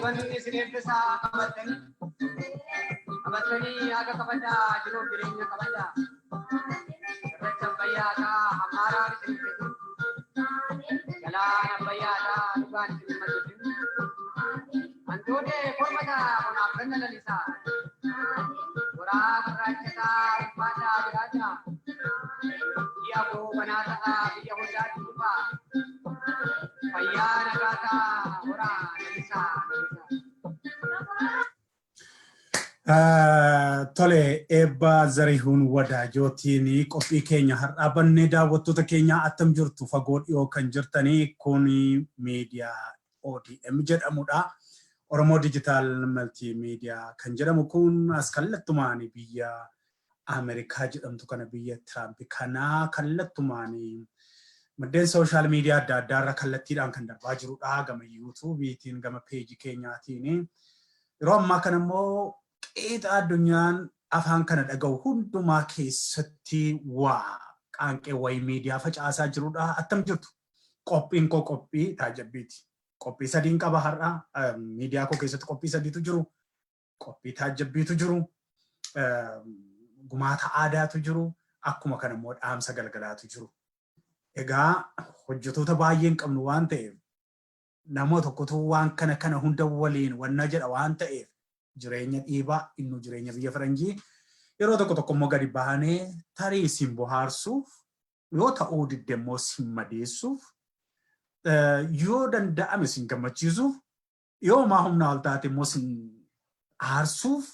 Wanti isin isaa qabatanii aga kabajaa jiruu jireenya kabajaa irratti bayyaadhaa amaaraa isin fedhu galaana bayyaadhaa dhugaan isin matuutin hantuutee kormataa kunaaf ganna lalisaa goraa gurraachataa uffaataa jiraataa biyya koo banaa ta'aa biyya hundaatti dhufaa fayyaa nagaataa goraa lalisaa. Tole eebba Zarihuun Wadaajotiin qophii keenya har'aa bannee daawwattoota keenya attam jirtu fagoo dhiyoo kan jirtanii kun miidiyaa ODM jedhamudha. Oromoo Digital Multimedia kan jedhamu kun as kallattumaan biyya Ameerikaa jedhamtu kana biyya Trump kana kallattumaan maddeen social media adda addaarra kallattiidhaan kan darbaa jirudha. Gama YouTube'iitiin gama page keenyaatiin yeroo ammaa kana immoo qeexa addunyaan afaan kana dhaga'u hundumaa keessatti waa qaanqee wayii miidiyaa facaasaa jirudha. Attam jirtu qophiin koo qophii taajjabbiiti. Qophii sadiin qaba har'a miidiyaa koo keessatti qophii sadiitu jiru. Qophii taajjabbiitu jiru. Gumaata aadaatu jiru. Akkuma kana immoo dhaamsa galgalaatu jiru. Egaa hojjetoota baay'een qabnu waan ta'eef nama tokkotu waan kana hunda waliin wanna jedha waan ta'eef jireenya dhiibaa innu jireenya biyya faranjii yeroo tokko immoo gadi baanee tarii isin bohaarsuuf yoo ta'uu didde immoo isin madeessuuf yoo danda'ame isin gammachiisuuf yoo maa humna ol taate immoo isin aarsuuf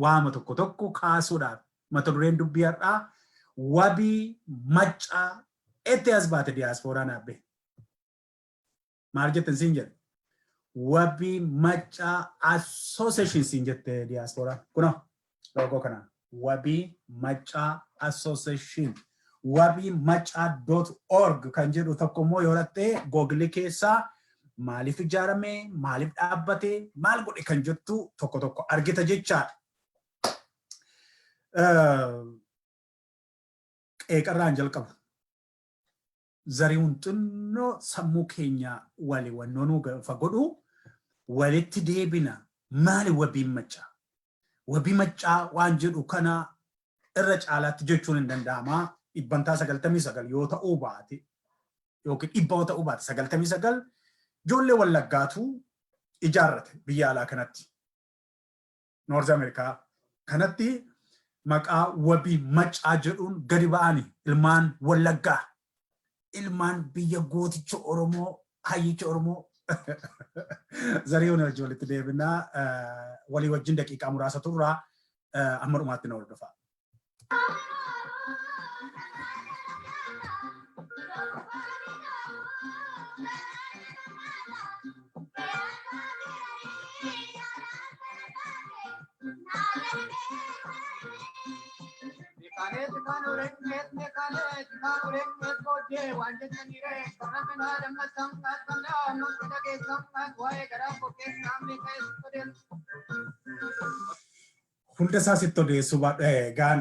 waama tokko kaasuudhaaf mata dureen dubbii har'aa wabii maccaa itti as baate diyaaspooraan abbe maal jettan siin jedhe WABII MACCAA Association siin jette diyaaspooraan kuno logo kana WABII MACCAA Association wabiimaccaa.org kan jedhu tokko immoo yoo latte Google keessaa maaliif ijaarame maaliif dhaabbate maal godhe kan jettu tokko argita jechaadha. Qeeqarraan jalqaba. Zarihuun xinnoo sammuu keenya walii wannoonuu gaafa godhu walitti deebina maali wabiin maccaa? Wabii maccaa waan jedhu kana irra caalaatti jechuun hin danda'ama. Dhibbantaa 99 yoo ta'uu baate yookiin dhibba yoo ta'uu baate 99 ijoollee Wallaggaatu ijaarrate biyya alaa kanatti. Noorz Ameerikaa kanatti maqaa wabii maccaa jedhuun gadi ba'anii ilmaan Wallaggaa. Ilmaan biyya gooticha Oromoo hayyicha Oromoo Zarihuun walitti deebinaa walii wajjin daqiiqaa muraasa turraa amma dhumaatti na hordofaa. Hunda isaasitti odeessuu gaan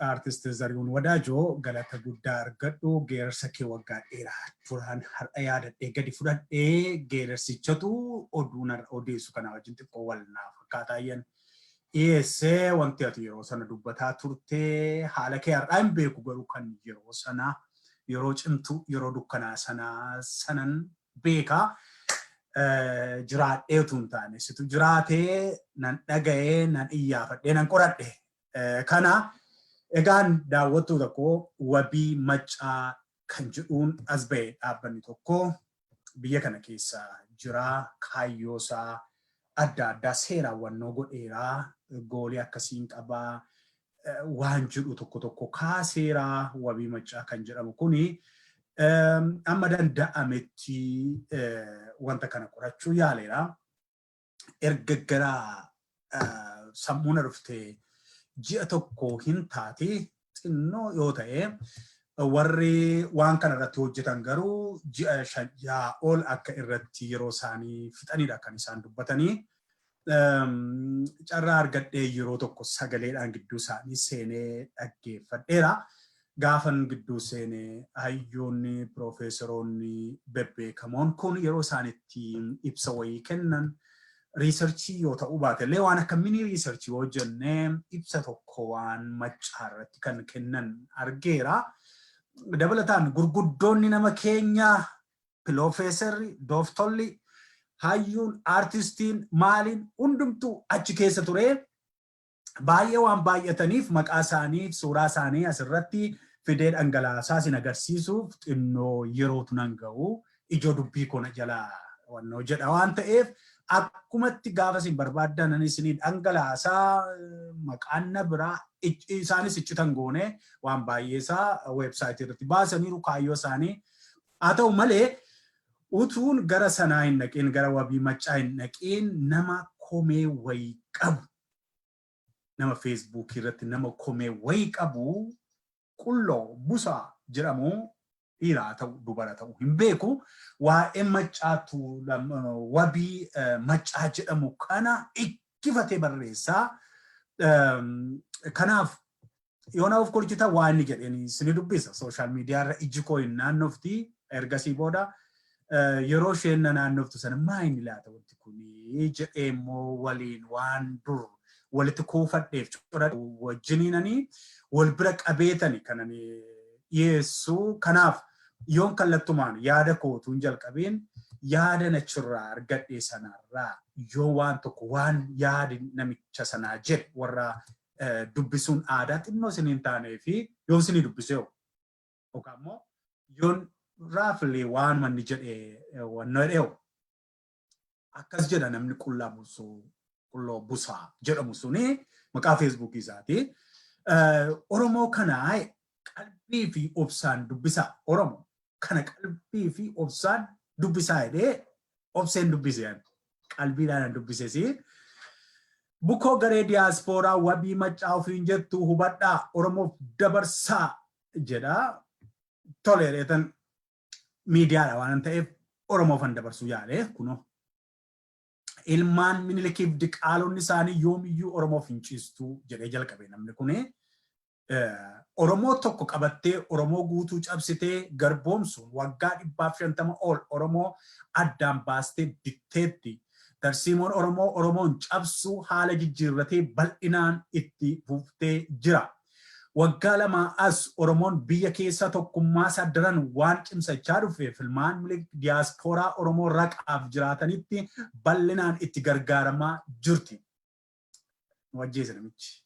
artist Zarihuun Wadaajoo galata guddaa argadhu geerarsa kee waggaa dheeraa turaan har'a yaadadhee gadi fudhadhee geerarsichatu oduun odeessu kana wajjin xiqqoo wal naaf fakkaataayyan dhiyeessee wanti ati yeroo sana dubbataa turtee haala kee har'aa hin beeku garuu kan yeroo sana yeroo cimtu yeroo dukkanaa sanan beekaa. Jiraadhee utuu hin taane situ jiraatee nan dhaga'ee nan iyyaafadhee nan qoradhe kana egaan daawwattuu tokko wabii maccaa kan jedhuun as ba'e dhaabbanni tokko biyya kana keessa jira kaayyoosaa adda addaa seeraawwannoo godheeraa goolii akkasiin qabaa waan jedhu tokko kaaseeraa wabii maccaa kan jedhamu kuni amma danda'ametti wanta kana qorachuu yaaleera. Erga gara sammuuna dhuftee ji'a tokko hin taate xinnoo yoo ta'e warri waan kana irratti hojjetan garuu ji'a 5 ol akka irratti yeroo isaanii fixanidha kan isaan dubbatanii. carraa argadhee yeroo tokko sagaleedhaan gidduu isaanii seenee dhaggeeffadheera. Gaafan gidduu seenee hayyoonni piroofeesoroonni bebbeekamoon kun yeroo isaanitti ibsa wayii kennan riisarchii yoo ta'uu baate illee waan akka mini riisarchii yoo jennee ibsa tokko waan maccaa irratti kan kennan argeera. Dabalataan gurguddoonni nama keenya piroofeesarri dooftolli hayyuun aartistiin maaliin hundumtuu achi keessa ture. Baay'ee waan baay'ataniif maqaa isaanii suuraa isaanii asirratti fidee dhangalaasaa isin agarsiisuuf xinnoo yerootu nan ga'u ijoo dubbii kana jala wannoo jedha waan ta'eef akkumatti gaafa isin barbaaddan isin dhangalaasaa maqaan na biraa isaanis iccitan goone waan baay'eesaa weebsaayitii irratti baasaniiru kaayyoo isaanii haa ta'u malee utuun gara sanaa hin naqin gara wabii maccaa hin naqin nama komee wayii qabu nama Facebook irratti nama komee wayii qabu qulloo busaa jedhamu dhiiraa ta'u dubara ta'u hin beeku waa'ee maccaatu wabii maccaa jedhamu kana ikkifatee barreessaa. Kanaaf yoona of kolchita waan inni jedheen sini dubbisa social media irra iji koo hin naannofti ergasii booda yeroo isheen naannoftu sana maa inni laata wanti kuni jedhee immoo waliin waan dur walitti kuufadheef cura wajjiniinanii wal bira qabeetani kanani dhiyeessuu. Kanaaf yoon kallattumaan yaada kootuun jalqabeen yaada nachirraa argadhee sanarraa yoo waan tokko waan yaadi namicha sanaa jedhe warra dubbisuun aadaa xinnoo isiniin taanee fi yoon isinii dubbisee yookaan immoo yoon raaflee waan manni jedhee wannoo dheewu akkas jedha namni qulloo busaa jedhamu suni maqaa Facebook isaati. Oromoo kana qalbii fi obsaan dubbisaa. Oromoo kana qalbii fi obsaan dubbisaa jedhee obseen dubbisee qalbiidhaan dubbisee bukoo garee diyaaspooraa wabii maccaa ofiin jettu hubadhaa Oromoof dabarsaa jedha. Tole reetan miidiyaadha waan ta'eef Oromoofan dabarsuu yaale kunoo. Ilmaan Minilikiif diqaalonni isaanii yoomiyyuu Oromoof hin ciistuu jedhee jalqabe namni kuni. Oromoo tokko qabattee Oromoo guutuu cabsitee garboomsuun waggaa 150 ol Oromoo addaan baastee bitteetti. Tarsiimoon Oromoon cabsuu haala jijjiirratee bal'inaan itti fuftee jira. Waggaa lama as Oromoon biyya keessaa tokkummaa isaa daran waan cimsachaa dhufeef ilmaan diyaaspooraa Oromoo raqaaf jiraatanitti bal'inaan itti gargaaramaa jirti. Wajjeessa namichi.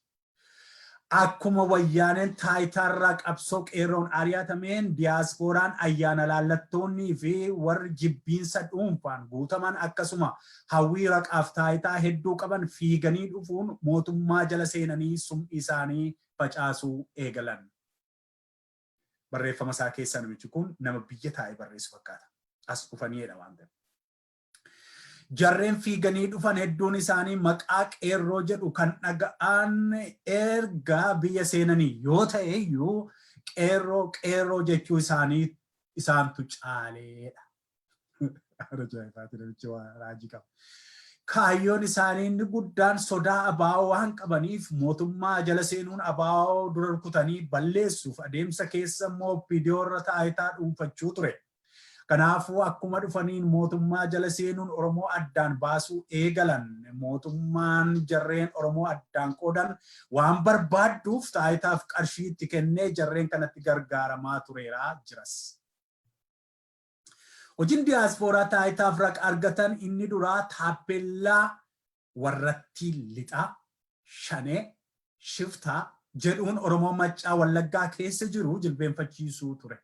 Akkuma wayyaaneen taayitaarraa qabsoo qeerroon ari'atameen diyaasporaan ayyaana laallattoonnii fi warri jibbiinsa dhuunfaan guutaman akkasuma hawwii raqaaf taayitaa hedduu qaban fiiganii dhufuun mootummaa jala seenanii sum'i isaanii facaasuu eegalan. Barreeffama isaa keessaa namichi kun nama biyya taa'ee barreessu fakkaata. As dhufaniidha waan ta'eef. Jarreen fiiganii dhufan hedduun isaanii maqaa qeerroo jedhu kan dhaga'an erga biyya seenanii yoo ta'e iyyuu qeerroo jechuu isaantu caaleedha. Kaayyoon isaanii inni guddaan sodaa abaa'oo waan qabaniif mootummaa jala seenuun abaa'oo dura rukutanii balleessuuf adeemsa keessa immoo viidiyoo irra taayitaa dhuunfachuu ture. Kanaafuu akkuma dhufaniin mootummaa jala seenuun Oromoo addaan baasuu eegalan. Mootummaan jarreen Oromoo addaan qoodan waan barbaadduuf taayitaaf qarshii itti kennee jarreen kanatti gargaaramaa tureera jiras. Hojiin diyaaspooraa taayitaaf raqa argatan inni duraa taappellaa warratti lixaa, shanee, shiftaa jedhuun Oromoo maccaa Wallaggaa keessa jiru jilbeenfachiisuu ture.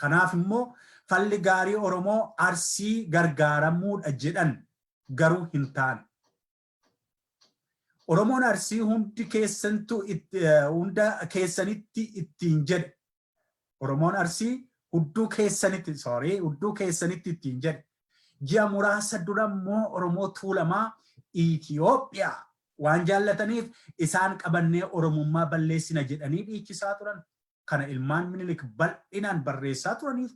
Kanaaf immoo falli gaarii Oromoo Arsii gargaaramuudha jedhan garuu hin taane. Oromoon Arsii hunda keessanitti ittiin jedhe. Oromoon Arsii hudduu keessanitti ittiin jedhe. Ji'a muraasa dura immoo Oromoo Tuulamaa Itoophiyaa waan jaallataniif isaan qabannee Oromummaa balleessina jedhanii dhiichisaa turan. Kana ilmaan Minilik bal'inaan barreessaa turaniif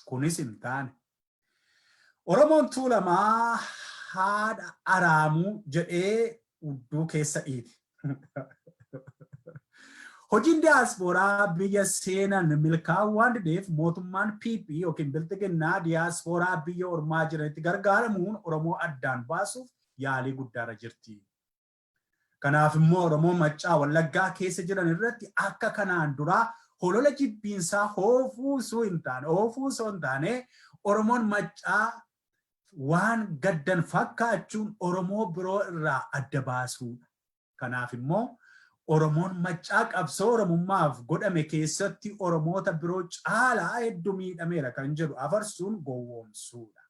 kunis hin taane. Oromoon Tuulamaa haadha araamuu jedhee udduu keessa dhiiti. Hojiin diyaaspooraa biyya seenan milkaa'uu waan dideef mootummaan PP yookiin bilxiginnaa diyaaspooraa biyya ormaa jiranitti gargaaramuun Oromoo addaan baasuuf yaalii guddaarra jirti. Kanaaf immoo Oromoo Maccaa Wallaggaa keessa jiran irratti akka kanaan duraa holola jibbiinsaa oofuu osoo hin taane Oromoon Maccaa waan gaddan fakkaachuun Oromoo biroo irraa adda baasuudha. Kanaaf immoo Oromoon Maccaa qabsoo Oromummaaf godhame keessatti Oromoota biroo caalaa hedduu miidhameera kan jedhu afarsuun gowwoomsuudha.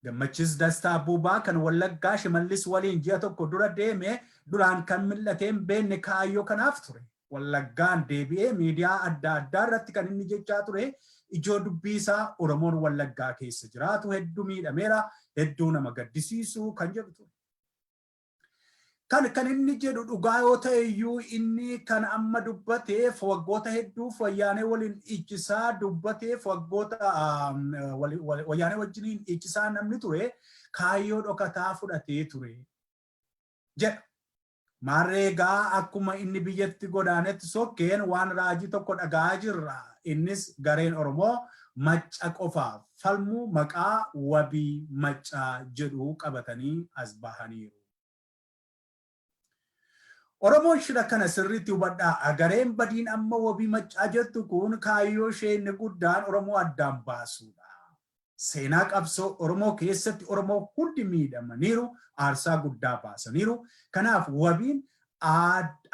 Gammachis Dastaa Buubaa kan Wallaggaa Shimallis waliin ji'a tokko dura deeme duraan kan mil'ateen beenne kaayyoo kanaaf ture. Wallaggaan deebi'ee miidiyaa adda addaa irratti kan inni jechaa ture ijoo dubbii isaa Oromoon Wallaggaa keessa jiraatu hedduu miidhameera, hedduu nama gaddisiisu kan jedhu ture. Kan inni jedhu dhugaa yoo ta'e iyyuu inni kan amma dubbateef waggoota hedduuf wayyaanee waliin ijjisaa dubbateef waggoota wayyaanee wajjiniin ijjisaa namni ture kaayyoo dhokataa fudhatee ture jedha. Maarreegaa akkuma inni biyyatti godaanetti sokkeen waan raajii tokko dhagaa jirra. Innis gareen Oromoo Macca qofaaf falmuu maqaa wabii Maccaa jedhu qabatanii as bahaniiru. Oromoon shira kana sirriitti hubadhaa. Gareen badiin amma wabii Maccaa jettu kun kaayyoo ishee inni guddaan Oromoo addaan baasuudha. Seenaa qabsoo Oromoo keessatti Oromoo hundi miidhamaniiru, aarsaa guddaa baasaniiru. Kanaaf wabiin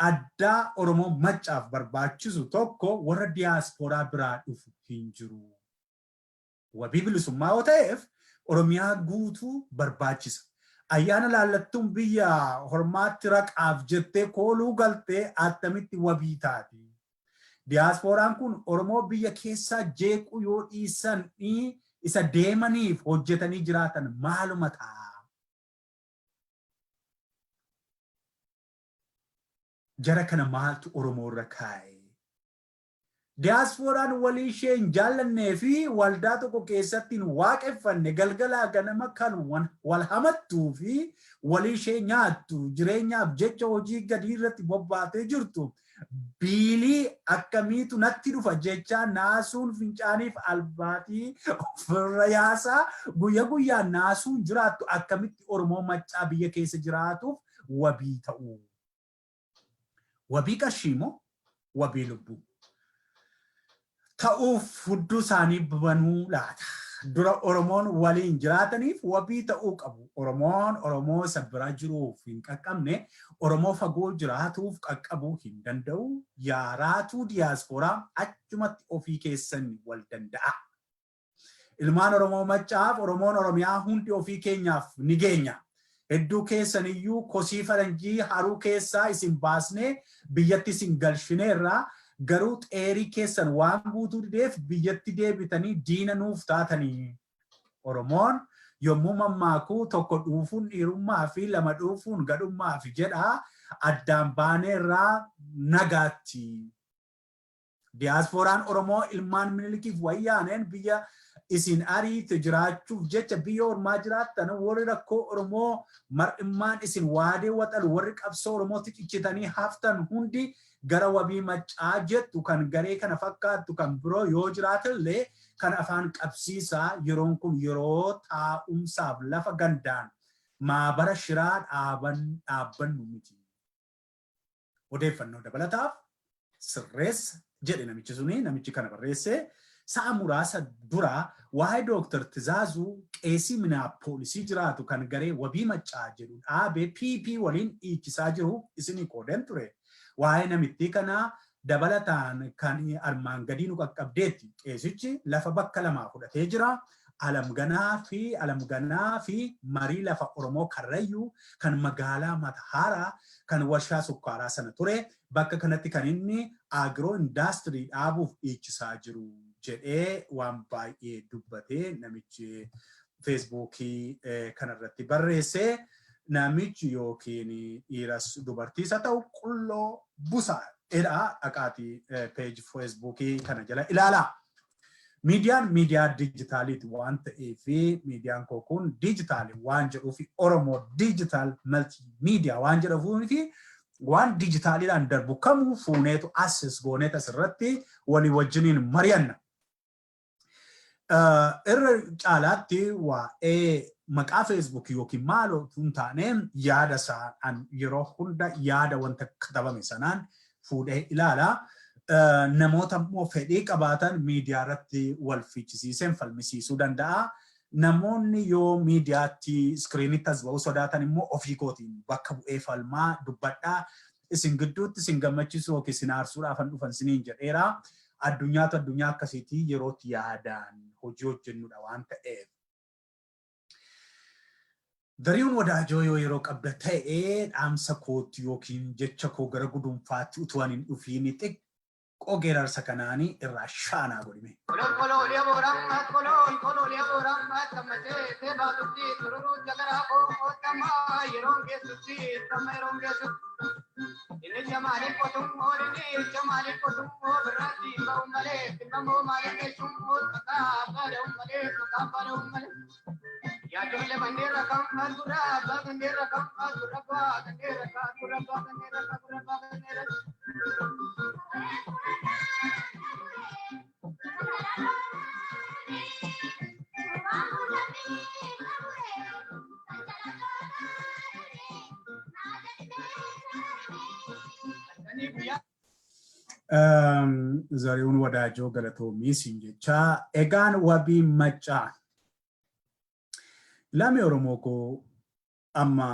addaa Oromoo Maccaaf barbaachisu tokko warra diyaaspooraa biraa dhufu hin jiru. Wabii bilisummaa yoo ta'eef Oromiyaa guutuu barbaachisa. Ayyaana laallattuun biyya hormaatti raqaaf jettee kooluu galtee attamitti wabii taati. Diyaasporaan kun Oromoo biyya keessaa jeequu yoo dhiisan isa deemaniif hojjetanii jiraatan maaluma ta'a. Jara kana maaltu Oromoo irra kaa'e? Diyaasporaan walii ishee hin jaallannee fi waldaa tokko keessatti hin waaqeffanne galgalaa ganama kan wal hamattuu fi walii ishee nyaattu jireenyaaf jecha hojii gadii irratti bobbaatee jirtu biilii akkamiitu natti dhufa jecha naasuun fincaaniif albaatii ofirra yaasaa guyya guyyaan naasuun jiraattu akkamitti Oromoo Maccaa biyya keessa jiraatuuf wabii ta'u. Wabii qarshii moo wabii lubbuu? Ta'uuf hudduu isaanii banuu laata. Dura Oromoon waliin jiraataniif wabii ta'uu qabu. Oromoon Oromoo isa bira jiruuf hin qaqqabne, Oromoo fagoo jiraatuuf qaqqabuu hin danda'u. Yaaraatuu diyaaspooraa achumatti ofii keessan wal danda'a. Ilmaan Oromoo Maccaaf Oromoon Oromiyaa hundi ofii keenyaaf ni geenya. Hedduu keessan iyyuu kosii faranjii haruu keessaa isin baasnee biyyatti isin galchineerraa garuu xeerii keessan waan guutuu dideef biyyatti deebitanii diina nuuf taatanii. Oromoon yommuu mammaakuu tokko dhuufuun dhiirummaa fi lama dhuufuun gadhummaa fi jedhaa addaan baaneerraa nagaatti. Diyaasporaan Oromoo ilmaan Minilikiif wayyaaneen biyya isin ariite jiraachuuf jecha biyya ormaa jiraattan warri rakkoo Oromoo mar'immaan isin waadee waxalu warri qabsoo Oromootti cichitanii haftan hundi gara wabii Maccaa jettu kan garee kana fakkaattu kan biroo yoo jiraatillee kan afaan qabsiisaa yeroon kun yeroo taa'umsaaf lafa gandaan maabara shiraa dhaabbannu miti. Odeeffannoo dabalataaf sirreessa jedhe namichi suni namichi kana barreesse sa'a muraasa dura waa'ee Dooktar Tizaazuu qeesii Minneapolis jiraatu kan garee wabii Maccaa jedhu dhaabee PP waliin dhiichisaa jiru isinii qoodan ture. Waa'ee namittii kana dabalataan kan armaan gadii nu qaqqabdeetti. Qeesichi lafa bakka lamaa fudhatee jira. Alamganaa fi marii lafa Oromoo Karrayyuu kan magaalaa Matahaaraa kan warshaa sukkaaraa sana ture. Bakka kanatti kan inni agiroo indaastirii dhaabuuf dhiichisaa jiru jedhee waan baay'ee dubbatee namichi Feesbuukii kanarratti barreesse. Namichi yookiin dhiiras dubartiis haa ta'u qulloo busaa dhaqaatii peeji Feesbuukii kana jala ilaalaa. Miidiyaan miidiyaa dijitaaliiti waan ta'eef miidiyaan koo kun dijitaalii waan jedhuuf Oromoo digital multimedia waan jedhuuf waan dijitaaliidhaan darbu kamuu fuuneetu access gooneet asirratti walii wajjiniin mari'anna. Irra caalaatti waa'ee maqaa Facebook yookiin maaloo tun taane yaada isaan yeroo hunda yaada wanta katabame sanaan fuudhee ilaala. Namoota immoo fedhii qabaatan miidiyaa irratti wal fichisiiseen falmisiisuu danda'a. Namoonni yoo miidiyaatti iskiriinitti as ba'uu sodaatan immoo ofii kootiin bakka bu'ee falmaa dubbadhaa. Isin gidduutti isin gammachiisuu yookiin isin aarsuudhaaf kan dhufan isiniin jedheera. Addunyaatu addunyaa akkasiitii yerootti yaadaan hojii hojjennudha waan ta'eef. Dariiwwan wadaajoo yoo yeroo qabda ta'ee dhaamsa kootti yookiin jecha koo gara gudunfaatti utuu ani hin dhufiin xiqqoo geerarsa kanaanii irraa shaanaa godhime. Ya jole bandera kam adura ba bandera kam adura ba bandera ka adura ba bandera ka adura ba bandera Zariiwwan wadaajoo galatoomii siin jechaa egaan wabii maccaa Lame Oromoo koo amma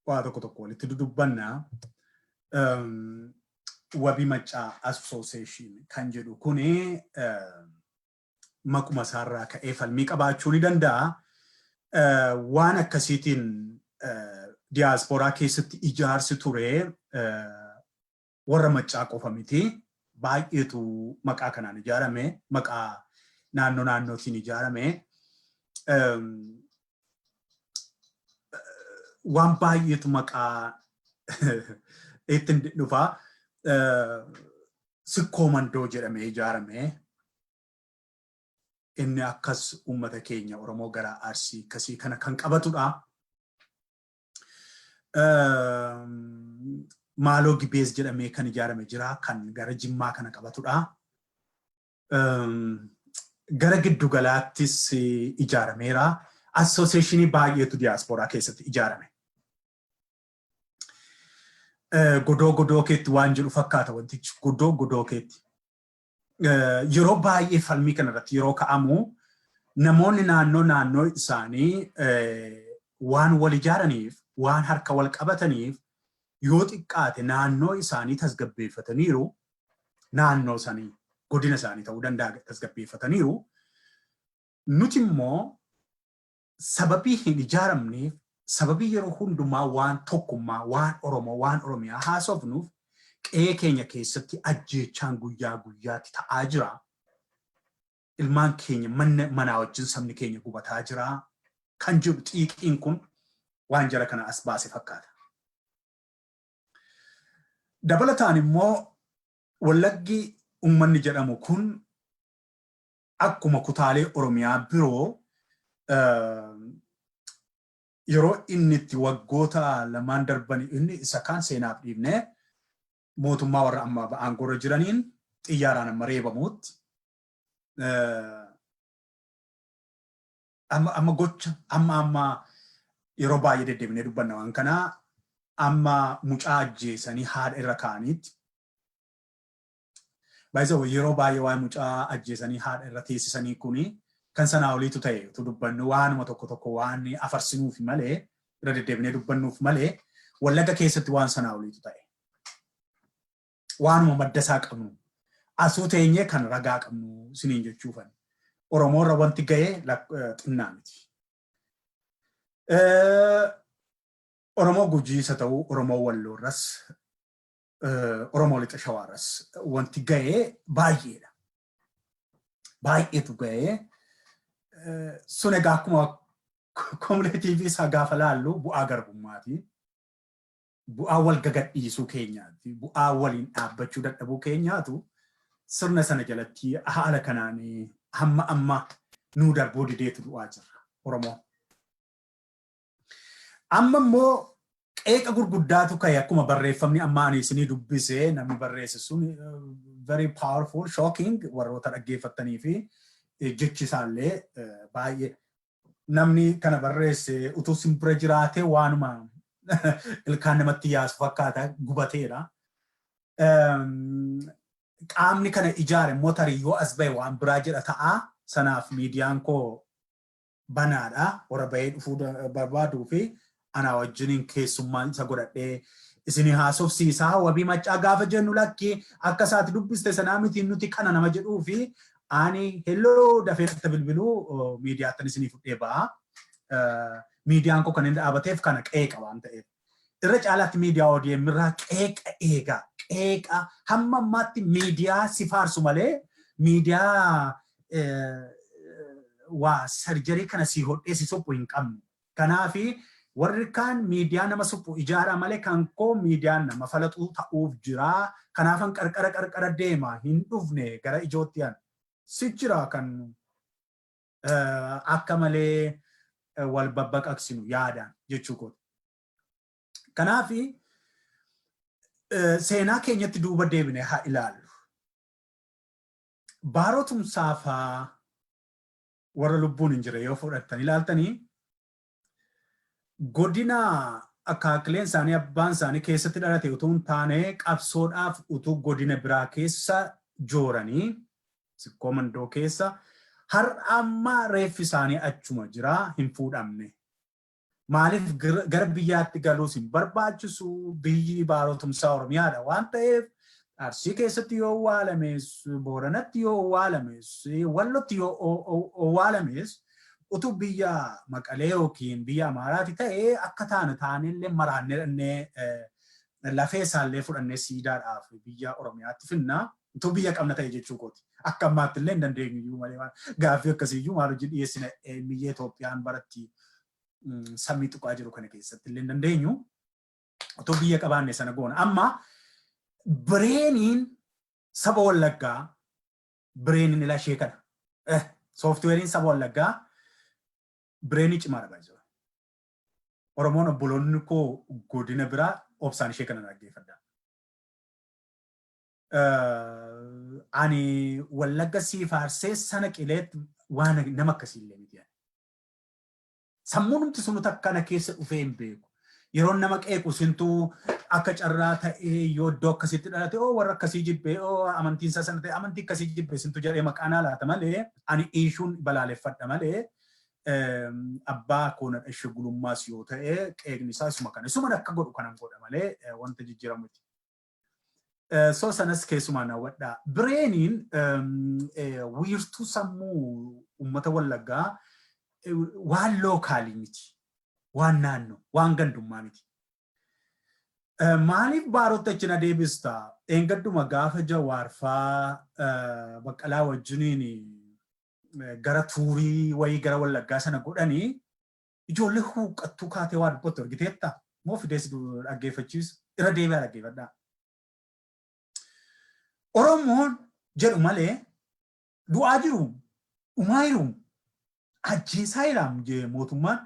waa tokko walitti dudubbanna wabii maccaa association kan jedhu kuni maquma isaarraa ka'ee falmii qabaachuu ni danda'a. Waan akkasiitiin diiyaaspooraa keessatti ijaarsi ture warra maccaa qofa miti. Baay'eetu maqaa kanaan ijaarame, maqaa naannootiin ijaarame. Waan baay'eetu maqaa ittiin dhufaa sikkoo mandoo jedhamee ijaarame. Inni akkas uummata keenya Oromoo gara Arsii akkasii kana kan qabatudha. Maaloo Gibees jedhamee kan ijaarame jira kan gara Jimmaa kana qabatudha. Gara giddu galaattis ijaarameera. Associationii baay'eetu diiyaaspooraa keessatti ijaarame. Godoo keetti waan jedhu fakkaata wantichi godoo keetti. Yeroo baay'ee falmii kanarratti yeroo ka'amu namoonni naannoo isaanii waan wal ijaaraniif waan harka wal qabataniif yoo xiqqaate naannoo isaanii tasgabbeeffataniiru naannoo isaanii godina isaanii ta'uu danda'a tasgabbeeffataniiru. Nuti immoo sababii hin ijaaramneef sababii yeroo hundumaa waan tokkummaa waan Oromoo waan Oromiyaa haasofnuuf qe'ee keenya keessatti ajjeechaan guyyaa guyyaatti ta'aa jira. Ilmaan keenya manaa wajjin sabni keenya gubataa jira. Kan jiru xiiqiin kun waan jara kana as baase fakkaata. Dabalataan immoo Wallaggi uummanni jedhamu kun akkuma kutaalee Oromiyaa biroo yeroo inni itti waggoota lamaan darban inni isa kaan seenaaf dhiibne mootummaa warra ammaa aangorra jiraniin xiyyaaraan amma reebamuutti amma gocha amma yeroo baay'ee deddeebinee dubbanna waan kanaa amma mucaa ajjeesanii haadha irra kaa'aniitti. Baay'ee yeroo baay'ee waan mucaa ajjeesanii haadha irra teessisanii kuni kan sanaa oliitu ta'e tu dubbannu waanuma tokko waan afarsinuuf malee irra deddeebinee dubbannuuf malee Wallagga keessatti waan sanaa oliitu ta'e. Waanuma madda isaa qabnu asuu teenyee kan ragaa qabnu siniin jechuufan Oromoo irra wanti ga'ee xinnaa miti. Oromoo Gujii isa ta'u Oromoo Walloorras Oromoo Lixa Shawaarras wanti ga'ee baay'eedha. Baay'eetu ga'ee sun egaa akkuma koomiletiivii isaa gaafa laallu bu'aa garbummaati. Bu'aa wal gagadhiisuu keenyaati. Bu'aa waliin dhaabbachuu dadhabuu keenyaatu sirna sana jalatti haala kanaan hamma amma nuu darbuu dideetu du'aa jirra Oromoo. Amma immoo qeeqa gurguddaatu ka'e akkuma barreeffamni amma ani isinii dubbisee namni barreesse sun very powerful, shocking warroota dhaggeeffattanii fi jechi isaallee baay'ee namni kana barreesse utuu simpira jiraatee waanuma ilkaan namatti yaasu fakkaata gubateera. Qaamni kana ijaare immoo tarii yoo as bahe waan biraa jedha ta'a. Sanaaf miidiyaan koo banaadha. Warra bahee dhufuu barbaaduu fi ana wajjiniin keessummaan isa godhadhee isinii haasofsiisaa. Wabii maccaa gaafa jennu lakki akka isaati dubbiste sanaa miti nuti kana nama jedhuu fi ani hello dafee itti bilbiluu miidiyaattan isinii fudhee ba'a. Miidiyaan koo kan inni dhaabateef kana qeeqa waan ta'eef. Irra caalaatti miidiyaa ODM irraa qeeqa eegaa. Qeeqa hamma ammaatti miidiyaa si faarsu malee miidiyaa waa sarjarii kana si hodhee si suphu hin qabnu. Kanaafi warri kaan miidiyaa nama suphu ijaaraa malee kan koo miidiyaan nama falaxuu ta'uuf jira. Kanaafan qarqara deema hin dhufne gara ijootti aan. Si jira kan akka malee wal babbaqaqsinu yaadaan jechuu kooti. Kanaafi seenaa keenyatti duuba deebine haa ilaallu. Baarotumsaa faa warra lubbuun hin jirre yoo fudhattan ilaaltanii godina akaakileen isaanii abbaan isaanii keessatti dhalate utuu hin taane qabsoodhaaf utuu godina biraa keessa jooranii sikkoo mandoo keessa har'a amma reeffi isaanii achuma jira hin fuudhamne. Maaliif gara biyyaatti galuus hin barbaachisu biyyi baarotumsaa Oromiyaadha waan ta'eef Arsii keessatti yoo waalames, Booranatti yoo waalames, Wallotti yoo waalames utuu biyya Maqalee yookiin biyya Amaaraati ta'ee akka taanillee maraannee lafee isaallee fudhannee siidaadhaaf biyya Oromiyaatti finna utuu biyya qabna ta'e jechuu kooti. Akka ammaatti illee hin dandeenyu iyyuu malee gaaffii akkasiiyyuu maal hojii dhiyeessina biyya Itoophiyaan baratti sammii tuqaa jiru kana keessatti illee hin dandeenyu utuu biyya qabaanne sana goona. Amma Bireeniin saba Wallaggaa bireeniin ila ishee kana sooftiweeriin saba Wallaggaa bireenii cimaa dha baay'ee. Oromoon obboloonni koo godina biraa obsaan ishee kana dhaggeeffadha. Ani Wallagga siifaarsee sana qileetti waan nama akkasii illee miti. Sammuun numti sunu takkana keessa dhufee hin beeku. Yeroo nama qeequ sintuu akka carraa ta'ee yoo iddoo akkasitti dhalate warra akkasii jibbee amantiin isaa sana ta'e amantii akkasii jibbee sintuu jedhee maqaanaa laata malee ani iishuun balaaleffadha malee abbaa koona dhashe gulummaas yoo ta'e qeeqni isaa isuma kana isuma akka godhu kanan godha malee wanta jijjiiramu miti. So sanas keessumaan hawwadha. Bireeniin wiirtuu sammuu uummata Wallaggaa waan lookaalii miti. Waan naannoo, waan gandummaa miti. Maaliif baarotta achina deebista? Eengadduma gaafa Jawaarfaa Baqqalaa wajjiniin gara Tuurii wayii gara Wallaggaa sana godhanii ijoollee huuqqattuu kaatee waa dubbatti argiteetta? Moo fidees dhaggeeffachiisu? Irra deebi'aa dhaggeeffadhaa. Oromoon jedhu malee du'aa jiru, dhumaa jiru, ajjeesaa jiraam jee mootummaan.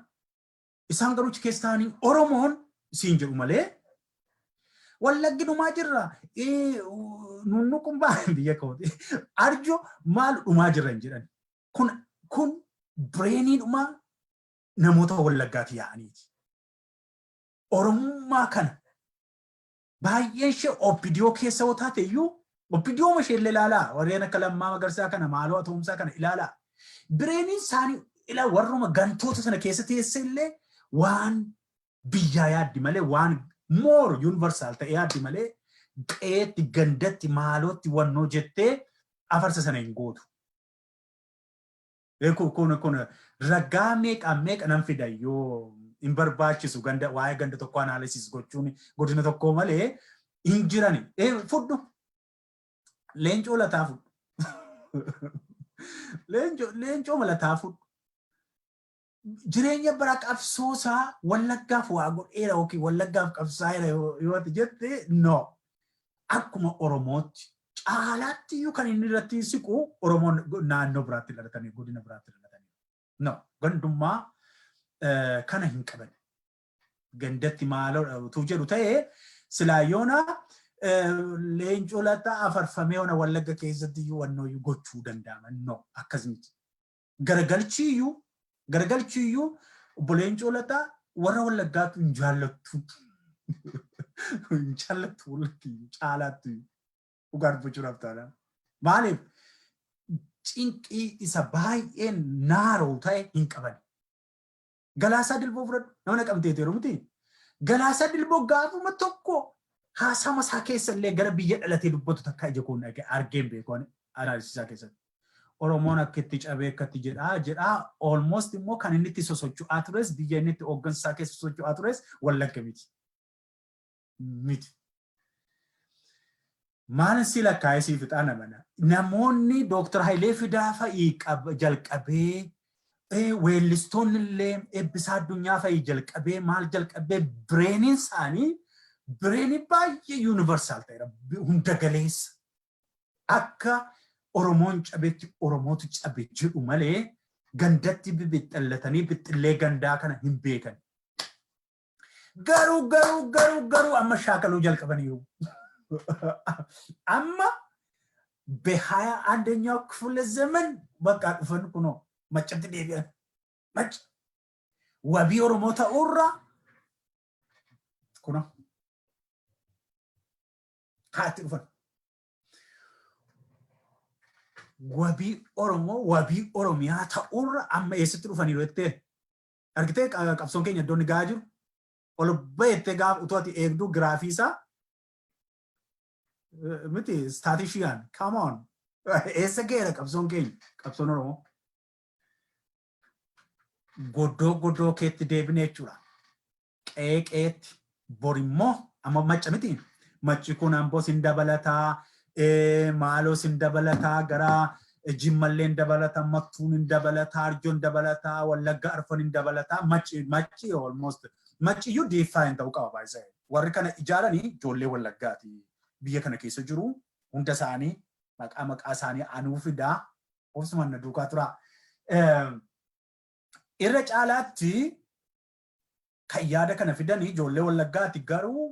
Isaan garuu keessaanii Oromoon siin jedhu malee Wallaggi dhumaa jirra. Nunnu kun baay'ee biyya kooti. Arjo maal dhumaa jirran jedhan. Kun bireeniin dhumaa namoota Wallaggaati yaa'aniiti. Oromummaa kana baay'een ishee OPDO keessa yoo taate iyyuu OPDO ishee illee ilaalaa. Warreen akka Lammaa Magarsaa kana maaloo Atoomsaa kana ilaalaa. Bireeniin isaanii ilaa warruma gantoota sana keessa teesse illee waan biyyaa yaaddi malee waan more universal ta'e yaaddi malee qeetti gandatti maalootti wannoo jettee afarsa sana hin gootu. Kun ragaa meeqa nan fida yoo hin barbaachisu ganda waa'ee ganda tokko analysis gochuun godina tokko malee hin jirani. Fudhu leencoo lataa fudhu. Leencoo malataa fudhu. Jireenya bara qabsoosaa Wallaggaaf waa godheera yookiin Wallaggaaf qabsaa'eera yoo jette no. Akkuma Oromootti caalaatti iyyuu kan inni irratti siqu Oromoon naannoo biraatti dhalatanii godina biraatti dhalatanii. No, gandummaa kana hin qaban. Gandatti maaloo utuu jedhu ta'ee silaayyoona leencoo lataa afarfamee ona Wallagga keessatti iyyuu wannoo iyyuu gochuu danda'ama. No, akkasumatti. Garagalchii iyyuu obbo Leencoo lataa warra Wallaggaatu hin jaallattu. Hin jaallattu Wallaggi caalaatti dhugaan bocuudhaaf taana. Maaliif cinqii isa baay'een naaroo ta'e hin qaban. Galaasaa Dilboo fudhadhu nama Naqamtee yeroo miti. Galaasaa Dilboo gaafuma tokko haasama isaa keessa illee gara biyya dhalatee dubbatu takka ija koon argeen beekoon analisisaa keessatti. Oromoon akka itti cabee akkatti jedhaa almost immoo kan inni itti sosocho'aa tures biyya inni itti hooggansaa keessa sosocho'aa tures Wallagga miti. Maalin si lakkaa'ee si fixaana mana. Namoonni Dr. Hayilee Fidaa fa'ii jalqabee weellistoonni illee eebbisaa addunyaa fa'ii jalqabee maal jalqabee bireeniin isaanii bireenii baay'ee yuunivarsaal ta'edha. Hunda galeessa. Akka Oromoon cabeetti Oromootu cabe jedhu malee gandatti bibixxallatanii bixxillee gandaa kana hin beekan. Garuu amma shaakaluu jalqabaniiru. Amma behaya አንደኛው ክፍለ ዘመን በቃ ዱፈን ኩኖ መጨብጥ deebi'an. Mac wabii Oromoo ta'urra kuno haati dhufan. Wabii Oromoo wabii Oromiyaa ta'urra amma eessatti dhufaniiru jettee argitee qabsoon keenya iddoon gahaa jiru ol bayettee gaaf utuu ati eegduu giraafiisaa miti staatishiyan come on eessa geera qabsoon keenya qabsoon Oromoo godoo keetti deebinee jechuudha. Qeeqeetti borimmoo amma macca miti macci kun amboo sin dabalataa maaloo sin dabalataa gara jimmallee hin dabalataa mattuun hin dabalataa arjoon dabalataa Wallagga Arfan hin dabalataa macci almost macci iyyuu deeffaayin ta'uu qaba baay'isee warri kana ijaaranii ijoollee Wallaggaati biyya kana keessa jiru hunda isaanii maqaa isaanii anuu fidaa obsumaan na duukaa tura. Irra caalaatti kan yaada kana fidanii ijoollee Wallaggaati garuu